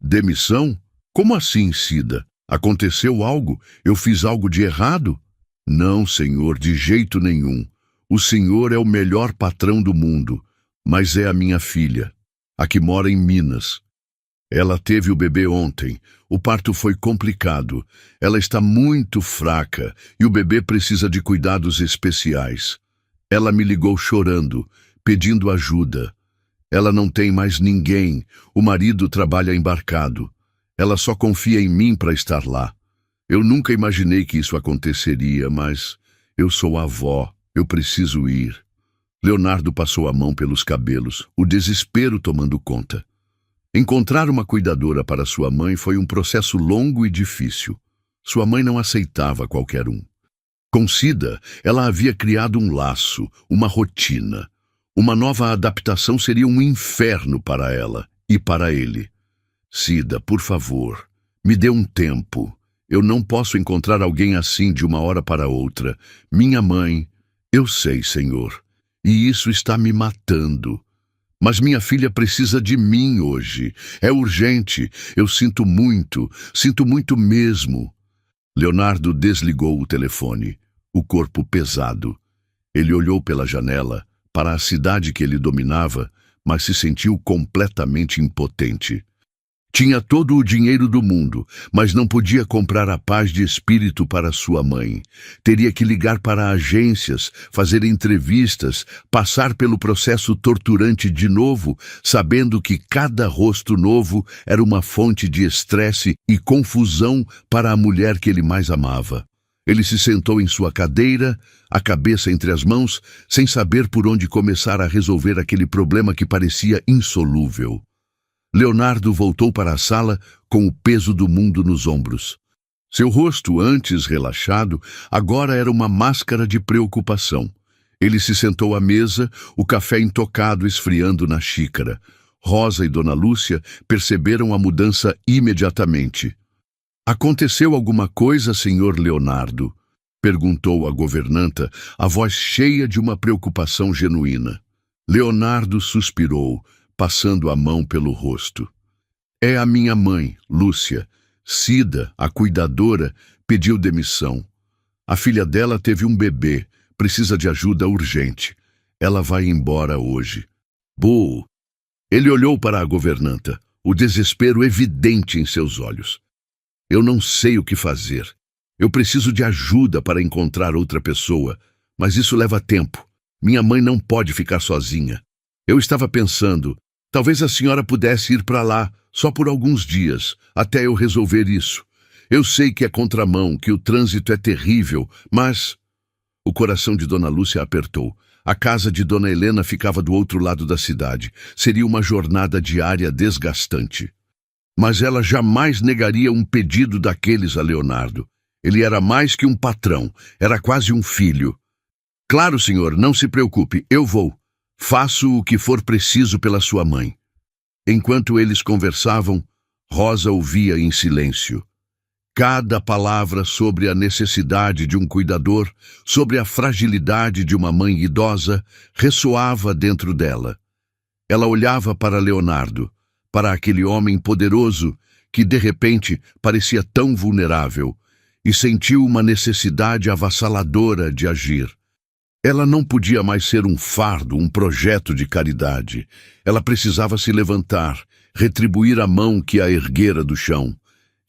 Demissão? Como assim, Cida? Aconteceu algo? Eu fiz algo de errado? Não, senhor, de jeito nenhum. O senhor é o melhor patrão do mundo, mas é a minha filha, a que mora em Minas. Ela teve o bebê ontem. O parto foi complicado. Ela está muito fraca e o bebê precisa de cuidados especiais. Ela me ligou chorando, pedindo ajuda. Ela não tem mais ninguém. O marido trabalha embarcado. Ela só confia em mim para estar lá. Eu nunca imaginei que isso aconteceria, mas eu sou avó. Eu preciso ir. Leonardo passou a mão pelos cabelos, o desespero tomando conta. Encontrar uma cuidadora para sua mãe foi um processo longo e difícil. Sua mãe não aceitava qualquer um. Com Cida, ela havia criado um laço, uma rotina. Uma nova adaptação seria um inferno para ela e para ele. Cida, por favor, me dê um tempo. Eu não posso encontrar alguém assim de uma hora para outra. Minha mãe... Eu sei, senhor, e isso está me matando. Mas minha filha precisa de mim hoje. É urgente. Eu sinto muito mesmo. Leonardo desligou o telefone, o corpo pesado. Ele olhou pela janela, para a cidade que ele dominava, mas se sentiu completamente impotente. Tinha todo o dinheiro do mundo, mas não podia comprar a paz de espírito para sua mãe. Teria que ligar para agências, fazer entrevistas, passar pelo processo torturante de novo, sabendo que cada rosto novo era uma fonte de estresse e confusão para a mulher que ele mais amava. Ele se sentou em sua cadeira, a cabeça entre as mãos, sem saber por onde começar a resolver aquele problema que parecia insolúvel. Leonardo voltou para a sala com o peso do mundo nos ombros. Seu rosto, antes relaxado, agora era uma máscara de preocupação. Ele se sentou à mesa, o café intocado esfriando na xícara. Rosa e Dona Lúcia perceberam a mudança imediatamente. «Aconteceu alguma coisa, senhor Leonardo?» perguntou a governanta, a voz cheia de uma preocupação genuína. Leonardo suspirou, passando a mão pelo rosto. É a minha mãe, Lúcia. Cida, a cuidadora, pediu demissão. A filha dela teve um bebê, precisa de ajuda urgente. Ela vai embora hoje. Boo! Ele olhou para a governanta, o desespero evidente em seus olhos. Eu não sei o que fazer. Eu preciso de ajuda para encontrar outra pessoa, mas isso leva tempo. Minha mãe não pode ficar sozinha. Eu estava pensando, talvez a senhora pudesse ir para lá, só por alguns dias, até eu resolver isso. Eu sei que é contramão, que o trânsito é terrível, mas... O coração de Dona Lúcia apertou. A casa de Dona Helena ficava do outro lado da cidade. Seria uma jornada diária desgastante. Mas ela jamais negaria um pedido daqueles a Leonardo. Ele era mais que um patrão, era quase um filho. Claro, senhor, não se preocupe, eu vou. Faço o que for preciso pela sua mãe. Enquanto eles conversavam, Rosa ouvia em silêncio. Cada palavra sobre a necessidade de um cuidador, sobre a fragilidade de uma mãe idosa, ressoava dentro dela. Ela olhava para Leonardo, para aquele homem poderoso que, de repente, parecia tão vulnerável, e sentiu uma necessidade avassaladora de agir. Ela não podia mais ser um fardo, um projeto de caridade. Ela precisava se levantar, retribuir a mão que a erguera do chão.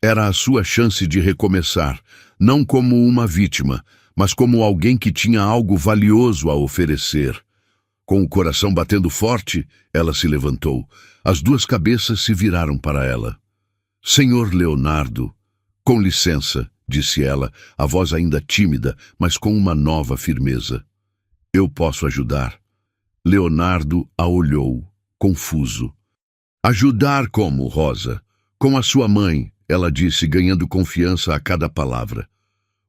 Era a sua chance de recomeçar, não como uma vítima, mas como alguém que tinha algo valioso a oferecer. Com o coração batendo forte, ela se levantou. As duas cabeças se viraram para ela. Senhor Leonardo, com licença, disse ela, a voz ainda tímida, mas com uma nova firmeza. Eu posso ajudar. Leonardo a olhou, confuso. Ajudar como, Rosa? Com a sua mãe, ela disse, ganhando confiança a cada palavra.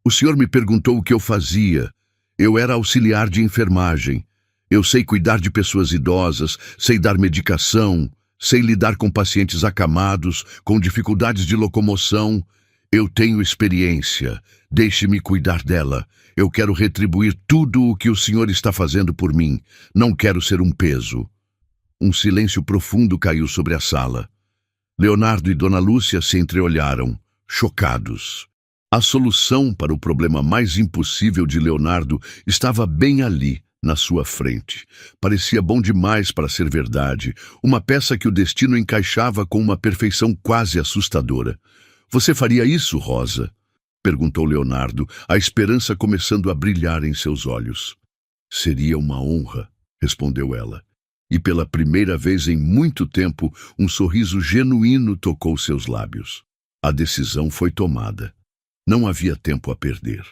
O senhor me perguntou o que eu fazia. Eu era auxiliar de enfermagem. Eu sei cuidar de pessoas idosas, sei dar medicação, sei lidar com pacientes acamados, com dificuldades de locomoção. Eu tenho experiência. Deixe-me cuidar dela. Eu quero retribuir tudo o que o senhor está fazendo por mim. Não quero ser um peso. Um silêncio profundo caiu sobre a sala. Leonardo e Dona Lúcia se entreolharam, chocados. A solução para o problema mais impossível de Leonardo estava bem ali, na sua frente. Parecia bom demais para ser verdade, uma peça que o destino encaixava com uma perfeição quase assustadora. Você faria isso, Rosa? Perguntou Leonardo, a esperança começando a brilhar em seus olhos. Seria uma honra, respondeu ela. E pela primeira vez em muito tempo, um sorriso genuíno tocou seus lábios. A decisão foi tomada. Não havia tempo a perder.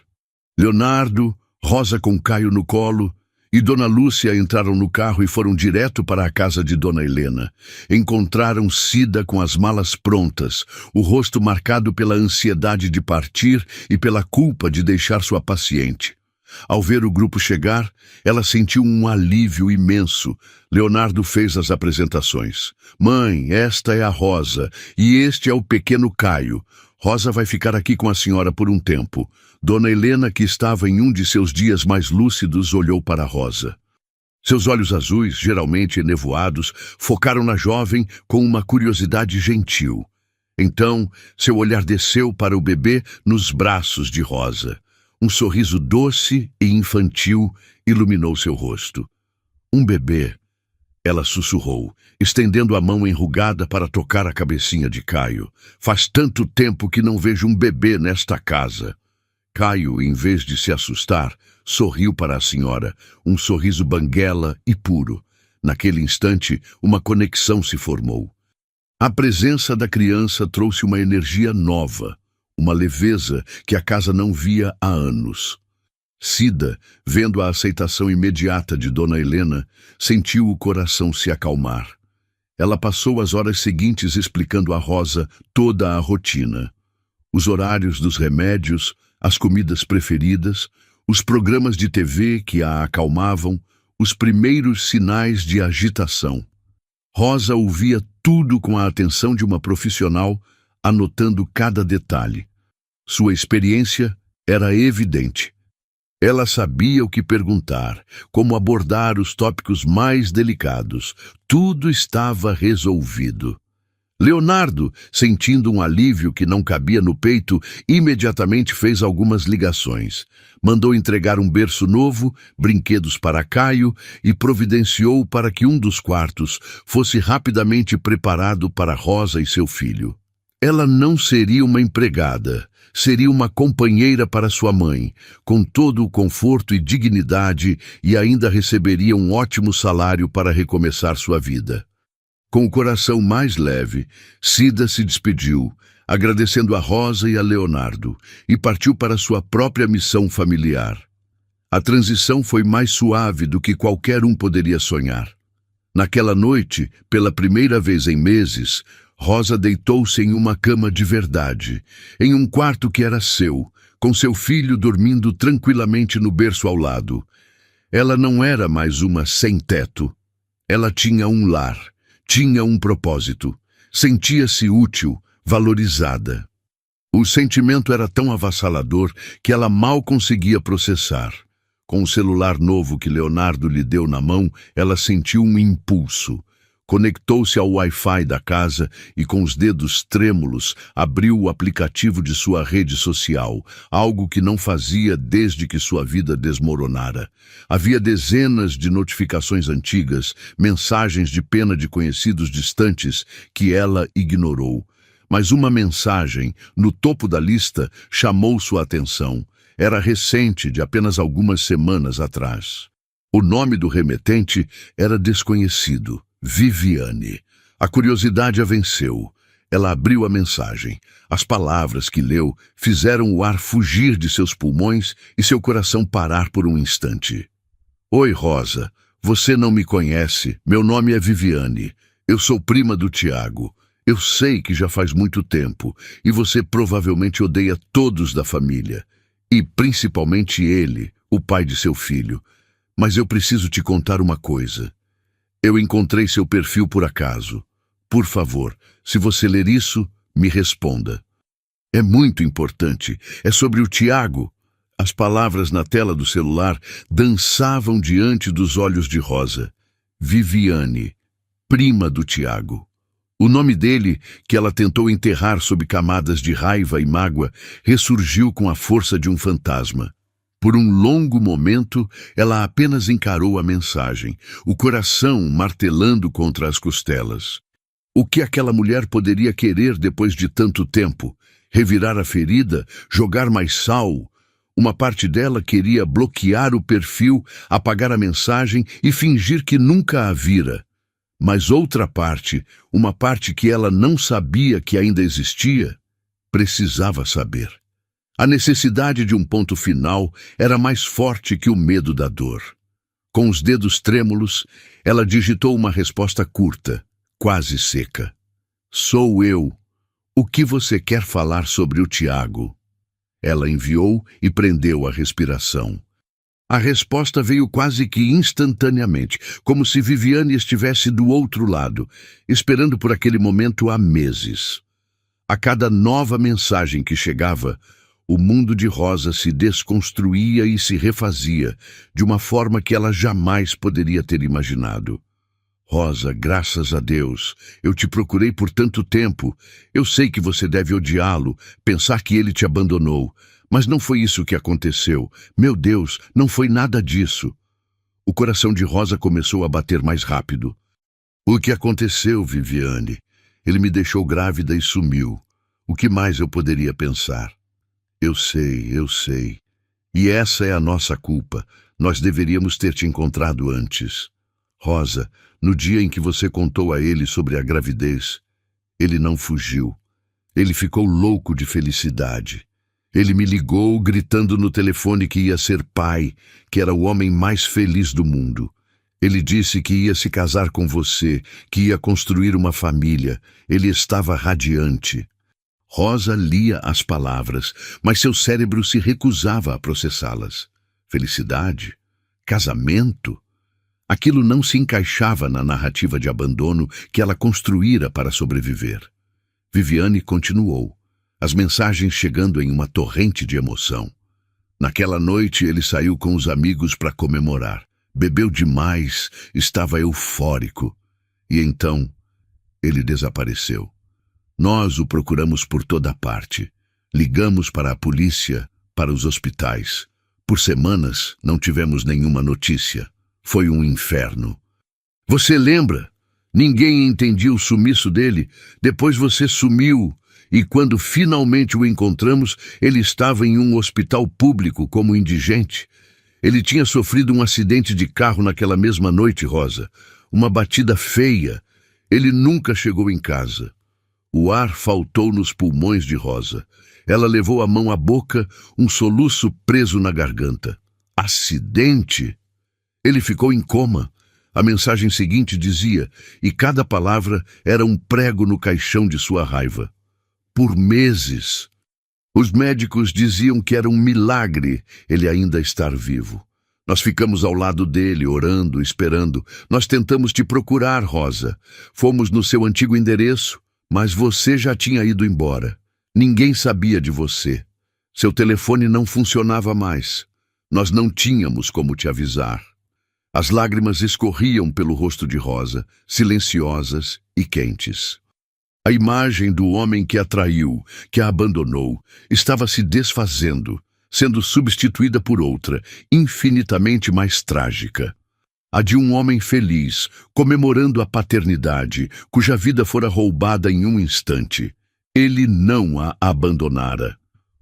Leonardo, Rosa com Caio no colo, e Dona Lúcia entraram no carro e foram direto para a casa de Dona Helena. Encontraram Cida com as malas prontas, o rosto marcado pela ansiedade de partir e pela culpa de deixar sua paciente. Ao ver o grupo chegar, ela sentiu um alívio imenso. Leonardo fez as apresentações. Mãe, esta é a Rosa, e este é o pequeno Caio. Rosa vai ficar aqui com a senhora por um tempo. Dona Helena, que estava em um de seus dias mais lúcidos, olhou para Rosa. Seus olhos azuis, geralmente enevoados, focaram na jovem com uma curiosidade gentil. Então, seu olhar desceu para o bebê nos braços de Rosa. Um sorriso doce e infantil iluminou seu rosto. Um bebê, ela sussurrou, estendendo a mão enrugada para tocar a cabecinha de Caio. Faz tanto tempo que não vejo um bebê nesta casa. Caio, em vez de se assustar, sorriu para a senhora, um sorriso banguela e puro. Naquele instante, uma conexão se formou. A presença da criança trouxe uma energia nova, uma leveza que a casa não via há anos. Cida, vendo a aceitação imediata de Dona Helena, sentiu o coração se acalmar. Ela passou as horas seguintes explicando a Rosa toda a rotina. Os horários dos remédios, as comidas preferidas, os programas de TV que a acalmavam, os primeiros sinais de agitação. Rosa ouvia tudo com a atenção de uma profissional, anotando cada detalhe. Sua experiência era evidente. Ela sabia o que perguntar, como abordar os tópicos mais delicados. Tudo estava resolvido. Leonardo, sentindo um alívio que não cabia no peito, imediatamente fez algumas ligações. Mandou entregar um berço novo, brinquedos para Caio e providenciou para que um dos quartos fosse rapidamente preparado para Rosa e seu filho. Ela não seria uma empregada, seria uma companheira para sua mãe, com todo o conforto e dignidade, e ainda receberia um ótimo salário para recomeçar sua vida. Com o coração mais leve, Cida se despediu, agradecendo a Rosa e a Leonardo, e partiu para sua própria missão familiar. A transição foi mais suave do que qualquer um poderia sonhar. Naquela noite, pela primeira vez em meses, Rosa deitou-se em uma cama de verdade, em um quarto que era seu, com seu filho dormindo tranquilamente no berço ao lado. Ela não era mais uma sem-teto. Ela tinha um lar, tinha um propósito, sentia-se útil, valorizada. O sentimento era tão avassalador que ela mal conseguia processar. Com o celular novo que Leonardo lhe deu na mão, ela sentiu um impulso. Conectou-se ao Wi-Fi da casa e, com os dedos trêmulos, abriu o aplicativo de sua rede social, algo que não fazia desde que sua vida desmoronara. Havia dezenas de notificações antigas, mensagens de pena de conhecidos distantes que ela ignorou. Mas uma mensagem, no topo da lista, chamou sua atenção. Era recente, de apenas algumas semanas atrás. O nome do remetente era desconhecido. Viviane. A curiosidade a venceu. Ela abriu a mensagem. As palavras que leu fizeram o ar fugir de seus pulmões e seu coração parar por um instante. Oi, Rosa. Você não me conhece. Meu nome é Viviane. Eu sou prima do Tiago. Eu sei que já faz muito tempo e você provavelmente odeia todos da família. E principalmente ele, o pai de seu filho. Mas eu preciso te contar uma coisa. Eu encontrei seu perfil por acaso. Por favor, se você ler isso, me responda. É muito importante. É sobre o Tiago. As palavras na tela do celular dançavam diante dos olhos de Rosa. Viviane, prima do Tiago. O nome dele, que ela tentou enterrar sob camadas de raiva e mágoa, ressurgiu com a força de um fantasma. Por um longo momento, ela apenas encarou a mensagem, o coração martelando contra as costelas. O que aquela mulher poderia querer depois de tanto tempo? Revirar a ferida? Jogar mais sal? Uma parte dela queria bloquear o perfil, apagar a mensagem e fingir que nunca a vira. Mas outra parte, uma parte que ela não sabia que ainda existia, precisava saber. A necessidade de um ponto final era mais forte que o medo da dor. Com os dedos trêmulos, ela digitou uma resposta curta, quase seca. Sou eu. O que você quer falar sobre o Tiago? Ela enviou e prendeu a respiração. A resposta veio quase que instantaneamente, como se Viviane estivesse do outro lado, esperando por aquele momento há meses. A cada nova mensagem que chegava, o mundo de Rosa se desconstruía e se refazia, de uma forma que ela jamais poderia ter imaginado. Rosa, graças a Deus, eu te procurei por tanto tempo. Eu sei que você deve odiá-lo, pensar que ele te abandonou. Mas não foi isso que aconteceu. Meu Deus, não foi nada disso. O coração de Rosa começou a bater mais rápido. O que aconteceu, Viviane? Ele me deixou grávida e sumiu. O que mais eu poderia pensar? Eu sei. E essa é a nossa culpa. Nós deveríamos ter te encontrado antes. Rosa, no dia em que você contou a ele sobre a gravidez, ele não fugiu. Ele ficou louco de felicidade. Ele me ligou gritando no telefone que ia ser pai, que era o homem mais feliz do mundo. Ele disse que ia se casar com você, que ia construir uma família. Ele estava radiante. Rosa lia as palavras, mas seu cérebro se recusava a processá-las. Felicidade? Casamento? Aquilo não se encaixava na narrativa de abandono que ela construíra para sobreviver. Viviane continuou, as mensagens chegando em uma torrente de emoção. Naquela noite ele saiu com os amigos para comemorar. Bebeu demais, estava eufórico. E então ele desapareceu. Nós o procuramos por toda parte. Ligamos para a polícia, para os hospitais. Por semanas não tivemos nenhuma notícia. Foi um inferno. Você lembra? Ninguém entendia o sumiço dele. Depois você sumiu. E quando finalmente o encontramos, ele estava em um hospital público como indigente. Ele tinha sofrido um acidente de carro naquela mesma noite, Rosa. Uma batida feia. Ele nunca chegou em casa. O ar faltou nos pulmões de Rosa. Ela levou a mão à boca, um soluço preso na garganta. Acidente? Ele ficou em coma. A mensagem seguinte dizia, e cada palavra era um prego no caixão de sua raiva. Por meses. Os médicos diziam que era um milagre ele ainda estar vivo. Nós ficamos ao lado dele, orando, esperando. Nós tentamos te procurar, Rosa. Fomos no seu antigo endereço, mas você já tinha ido embora. Ninguém sabia de você. Seu telefone não funcionava mais. Nós não tínhamos como te avisar. As lágrimas escorriam pelo rosto de Rosa, silenciosas e quentes. A imagem do homem que a traiu, que a abandonou, estava se desfazendo, sendo substituída por outra, infinitamente mais trágica. A de um homem feliz, comemorando a paternidade, cuja vida fora roubada em um instante. Ele não a abandonara.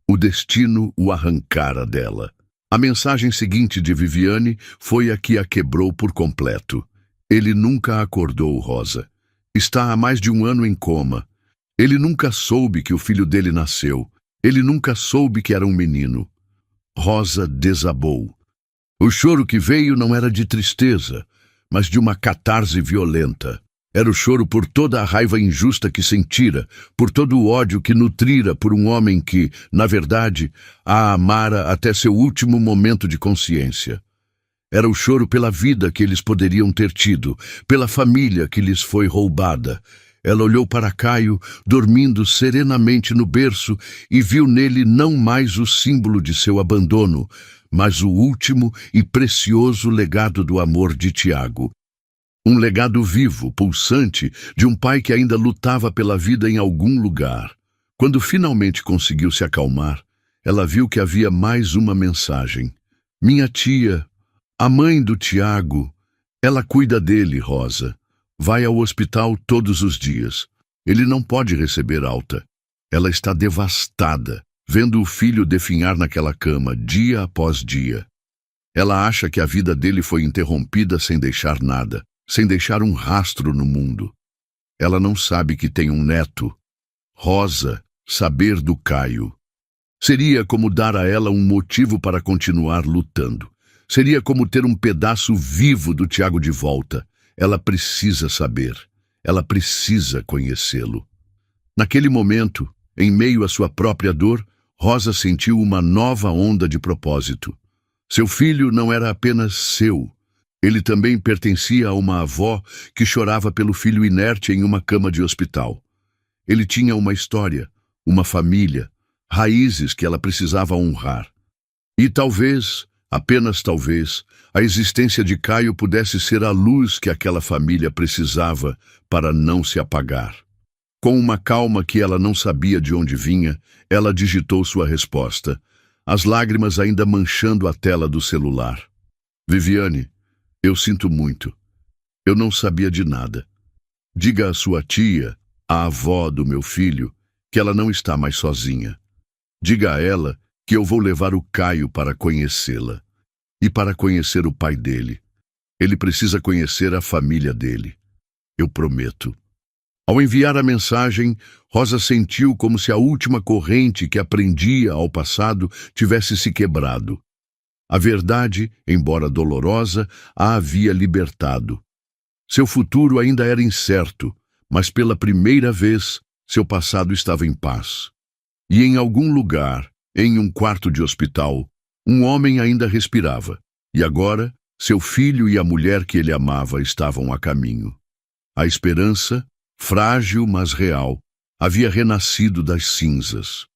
O destino o arrancara dela. A mensagem seguinte de Viviane foi a que a quebrou por completo. Ele nunca acordou, Rosa. Está há mais de um ano em coma. Ele nunca soube que o filho dele nasceu. Ele nunca soube que era um menino. Rosa desabou. O choro que veio não era de tristeza, mas de uma catarse violenta. Era o choro por toda a raiva injusta que sentira, por todo o ódio que nutrira por um homem que, na verdade, a amara até seu último momento de consciência. Era o choro pela vida que eles poderiam ter tido, pela família que lhes foi roubada. Ela olhou para Caio, dormindo serenamente no berço, e viu nele não mais o símbolo de seu abandono, mas o último e precioso legado do amor de Tiago. Um legado vivo, pulsante, de um pai que ainda lutava pela vida em algum lugar. Quando finalmente conseguiu se acalmar, ela viu que havia mais uma mensagem. Minha tia, a mãe do Tiago, ela cuida dele, Rosa. Vai ao hospital todos os dias. Ele não pode receber alta. Ela está devastada, vendo o filho definhar naquela cama, dia após dia. Ela acha que a vida dele foi interrompida sem deixar nada, sem deixar um rastro no mundo. Ela não sabe que tem um neto. Rosa, saber do Caio. Seria como dar a ela um motivo para continuar lutando. Seria como ter um pedaço vivo do Tiago de volta. Ela precisa saber. Ela precisa conhecê-lo. Naquele momento, em meio à sua própria dor, Rosa sentiu uma nova onda de propósito. Seu filho não era apenas seu. Ele também pertencia a uma avó que chorava pelo filho inerte em uma cama de hospital. Ele tinha uma história, uma família, raízes que ela precisava honrar. E talvez, apenas talvez, a existência de Caio pudesse ser a luz que aquela família precisava para não se apagar. Com uma calma que ela não sabia de onde vinha, ela digitou sua resposta, as lágrimas ainda manchando a tela do celular. Viviane, eu sinto muito. Eu não sabia de nada. Diga à sua tia, a avó do meu filho, que ela não está mais sozinha. Diga a ela que eu vou levar o Caio para conhecê-la. E para conhecer o pai dele. Ele precisa conhecer a família dele. Eu prometo. Ao enviar a mensagem, Rosa sentiu como se a última corrente que a prendia ao passado tivesse se quebrado. A verdade, embora dolorosa, a havia libertado. Seu futuro ainda era incerto, mas pela primeira vez, seu passado estava em paz. E em algum lugar, em um quarto de hospital, um homem ainda respirava, e agora seu filho e a mulher que ele amava estavam a caminho. A esperança, frágil mas real, havia renascido das cinzas.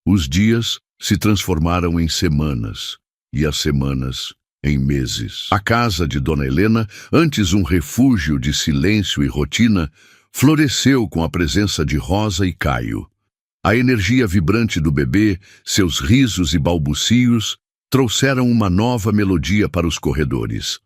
Os dias se transformaram em semanas, e as semanas em meses. A casa de Dona Helena, antes um refúgio de silêncio e rotina, floresceu com a presença de Rosa e Caio. A energia vibrante do bebê, seus risos e balbucios, trouxeram uma nova melodia para os corredores.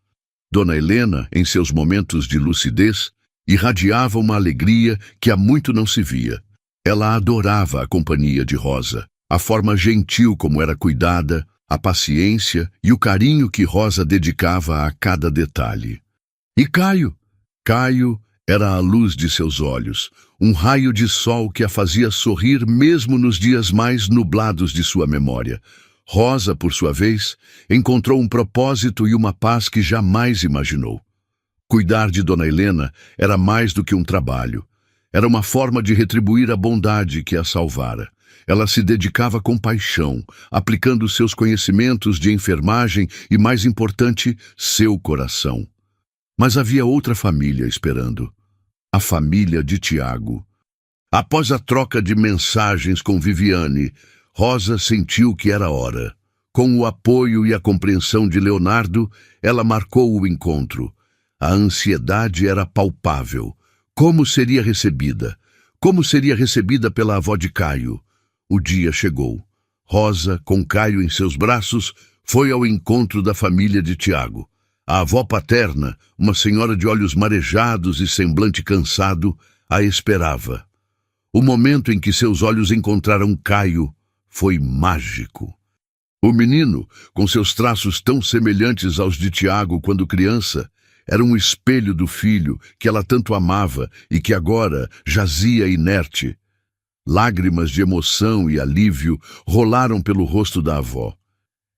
Dona Helena, em seus momentos de lucidez, irradiava uma alegria que há muito não se via. Ela adorava a companhia de Rosa, a forma gentil como era cuidada, a paciência e o carinho que Rosa dedicava a cada detalhe. E Caio? Caio era a luz de seus olhos, um raio de sol que a fazia sorrir mesmo nos dias mais nublados de sua memória. Rosa, por sua vez, encontrou um propósito e uma paz que jamais imaginou. Cuidar de Dona Helena era mais do que um trabalho. Era uma forma de retribuir a bondade que a salvara. Ela se dedicava com paixão, aplicando seus conhecimentos de enfermagem e, mais importante, seu coração. Mas havia outra família esperando. A família de Tiago. Após a troca de mensagens com Viviane, Rosa sentiu que era hora. Com o apoio e a compreensão de Leonardo, ela marcou o encontro. A ansiedade era palpável. Como seria recebida? Como seria recebida pela avó de Caio? O dia chegou. Rosa, com Caio em seus braços, foi ao encontro da família de Tiago. A avó paterna, uma senhora de olhos marejados e semblante cansado, a esperava. O momento em que seus olhos encontraram Caio foi mágico. O menino, com seus traços tão semelhantes aos de Tiago quando criança, era um espelho do filho que ela tanto amava e que agora jazia inerte. Lágrimas de emoção e alívio rolaram pelo rosto da avó.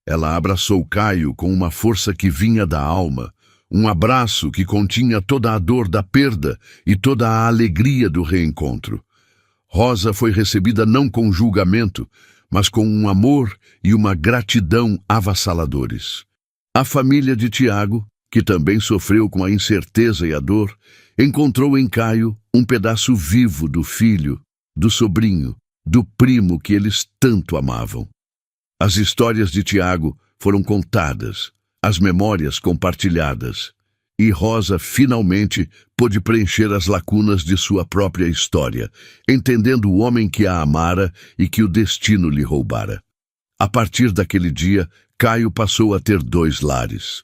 Ela abraçou Caio com uma força que vinha da alma, um abraço que continha toda a dor da perda e toda a alegria do reencontro. Rosa foi recebida não com julgamento, mas com um amor e uma gratidão avassaladores. A família de Tiago, que também sofreu com a incerteza e a dor, encontrou em Caio um pedaço vivo do filho, do sobrinho, do primo que eles tanto amavam. As histórias de Tiago foram contadas, as memórias compartilhadas, e Rosa finalmente pôde preencher as lacunas de sua própria história, entendendo o homem que a amara e que o destino lhe roubara. A partir daquele dia, Caio passou a ter 2 lares.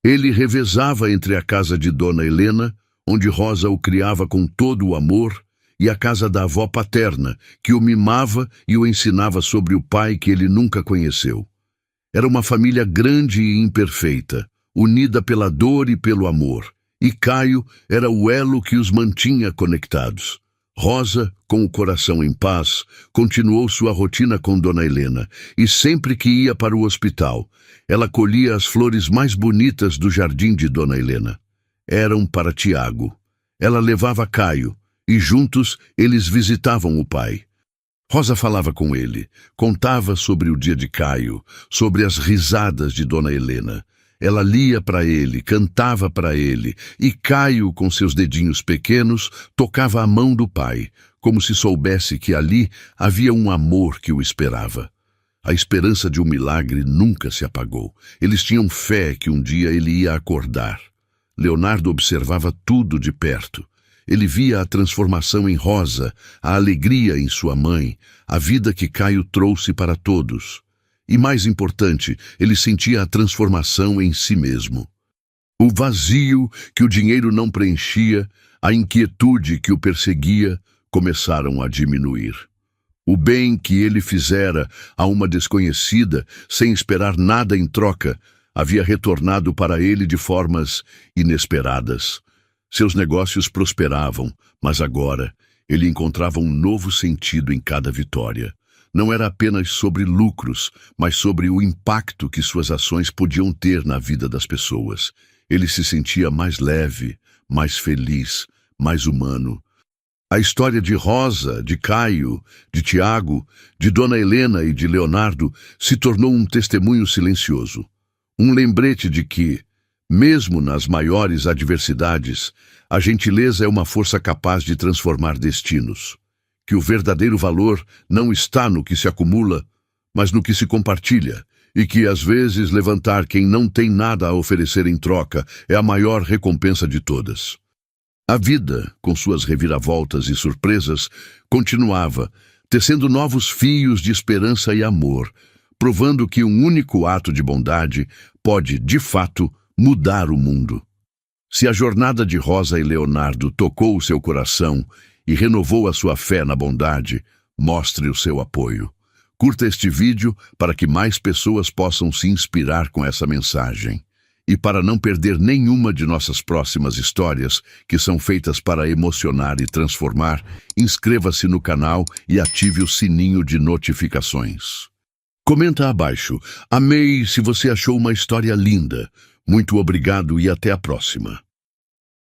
Ele revezava entre a casa de Dona Helena, onde Rosa o criava com todo o amor, e a casa da avó paterna, que o mimava e o ensinava sobre o pai que ele nunca conheceu. Era uma família grande e imperfeita, unida pela dor e pelo amor, e Caio era o elo que os mantinha conectados. Rosa, com o coração em paz, continuou sua rotina com Dona Helena, e sempre que ia para o hospital, ela colhia as flores mais bonitas do jardim de Dona Helena. Eram para Tiago. Ela levava Caio, e juntos eles visitavam o pai. Rosa falava com ele, contava sobre o dia de Caio, sobre as risadas de Dona Helena. Ela lia para ele, cantava para ele, e Caio, com seus dedinhos pequenos, tocava a mão do pai, como se soubesse que ali havia um amor que o esperava. A esperança de um milagre nunca se apagou. Eles tinham fé que um dia ele ia acordar. Leonardo observava tudo de perto. Ele via a transformação em Rosa, a alegria em sua mãe, a vida que Caio trouxe para todos. E mais importante, ele sentia a transformação em si mesmo. O vazio que o dinheiro não preenchia, a inquietude que o perseguia, começaram a diminuir. O bem que ele fizera a uma desconhecida, sem esperar nada em troca, havia retornado para ele de formas inesperadas. Seus negócios prosperavam, mas agora ele encontrava um novo sentido em cada vitória. Não era apenas sobre lucros, mas sobre o impacto que suas ações podiam ter na vida das pessoas. Ele se sentia mais leve, mais feliz, mais humano. A história de Rosa, de Caio, de Tiago, de Dona Helena e de Leonardo se tornou um testemunho silencioso. Um lembrete de que, mesmo nas maiores adversidades, a gentileza é uma força capaz de transformar destinos. Que o verdadeiro valor não está no que se acumula, mas no que se compartilha, e que, às vezes, levantar quem não tem nada a oferecer em troca é a maior recompensa de todas. A vida, com suas reviravoltas e surpresas, continuava, tecendo novos fios de esperança e amor, provando que um único ato de bondade pode, de fato, mudar o mundo. Se a jornada de Rosa e Leonardo tocou o seu coração e renovou a sua fé na bondade, mostre o seu apoio. Curta este vídeo para que mais pessoas possam se inspirar com essa mensagem. E para não perder nenhuma de nossas próximas histórias, que são feitas para emocionar e transformar, inscreva-se no canal e ative o sininho de notificações. Comenta abaixo. Amei se você achou uma história linda. Muito obrigado e até a próxima.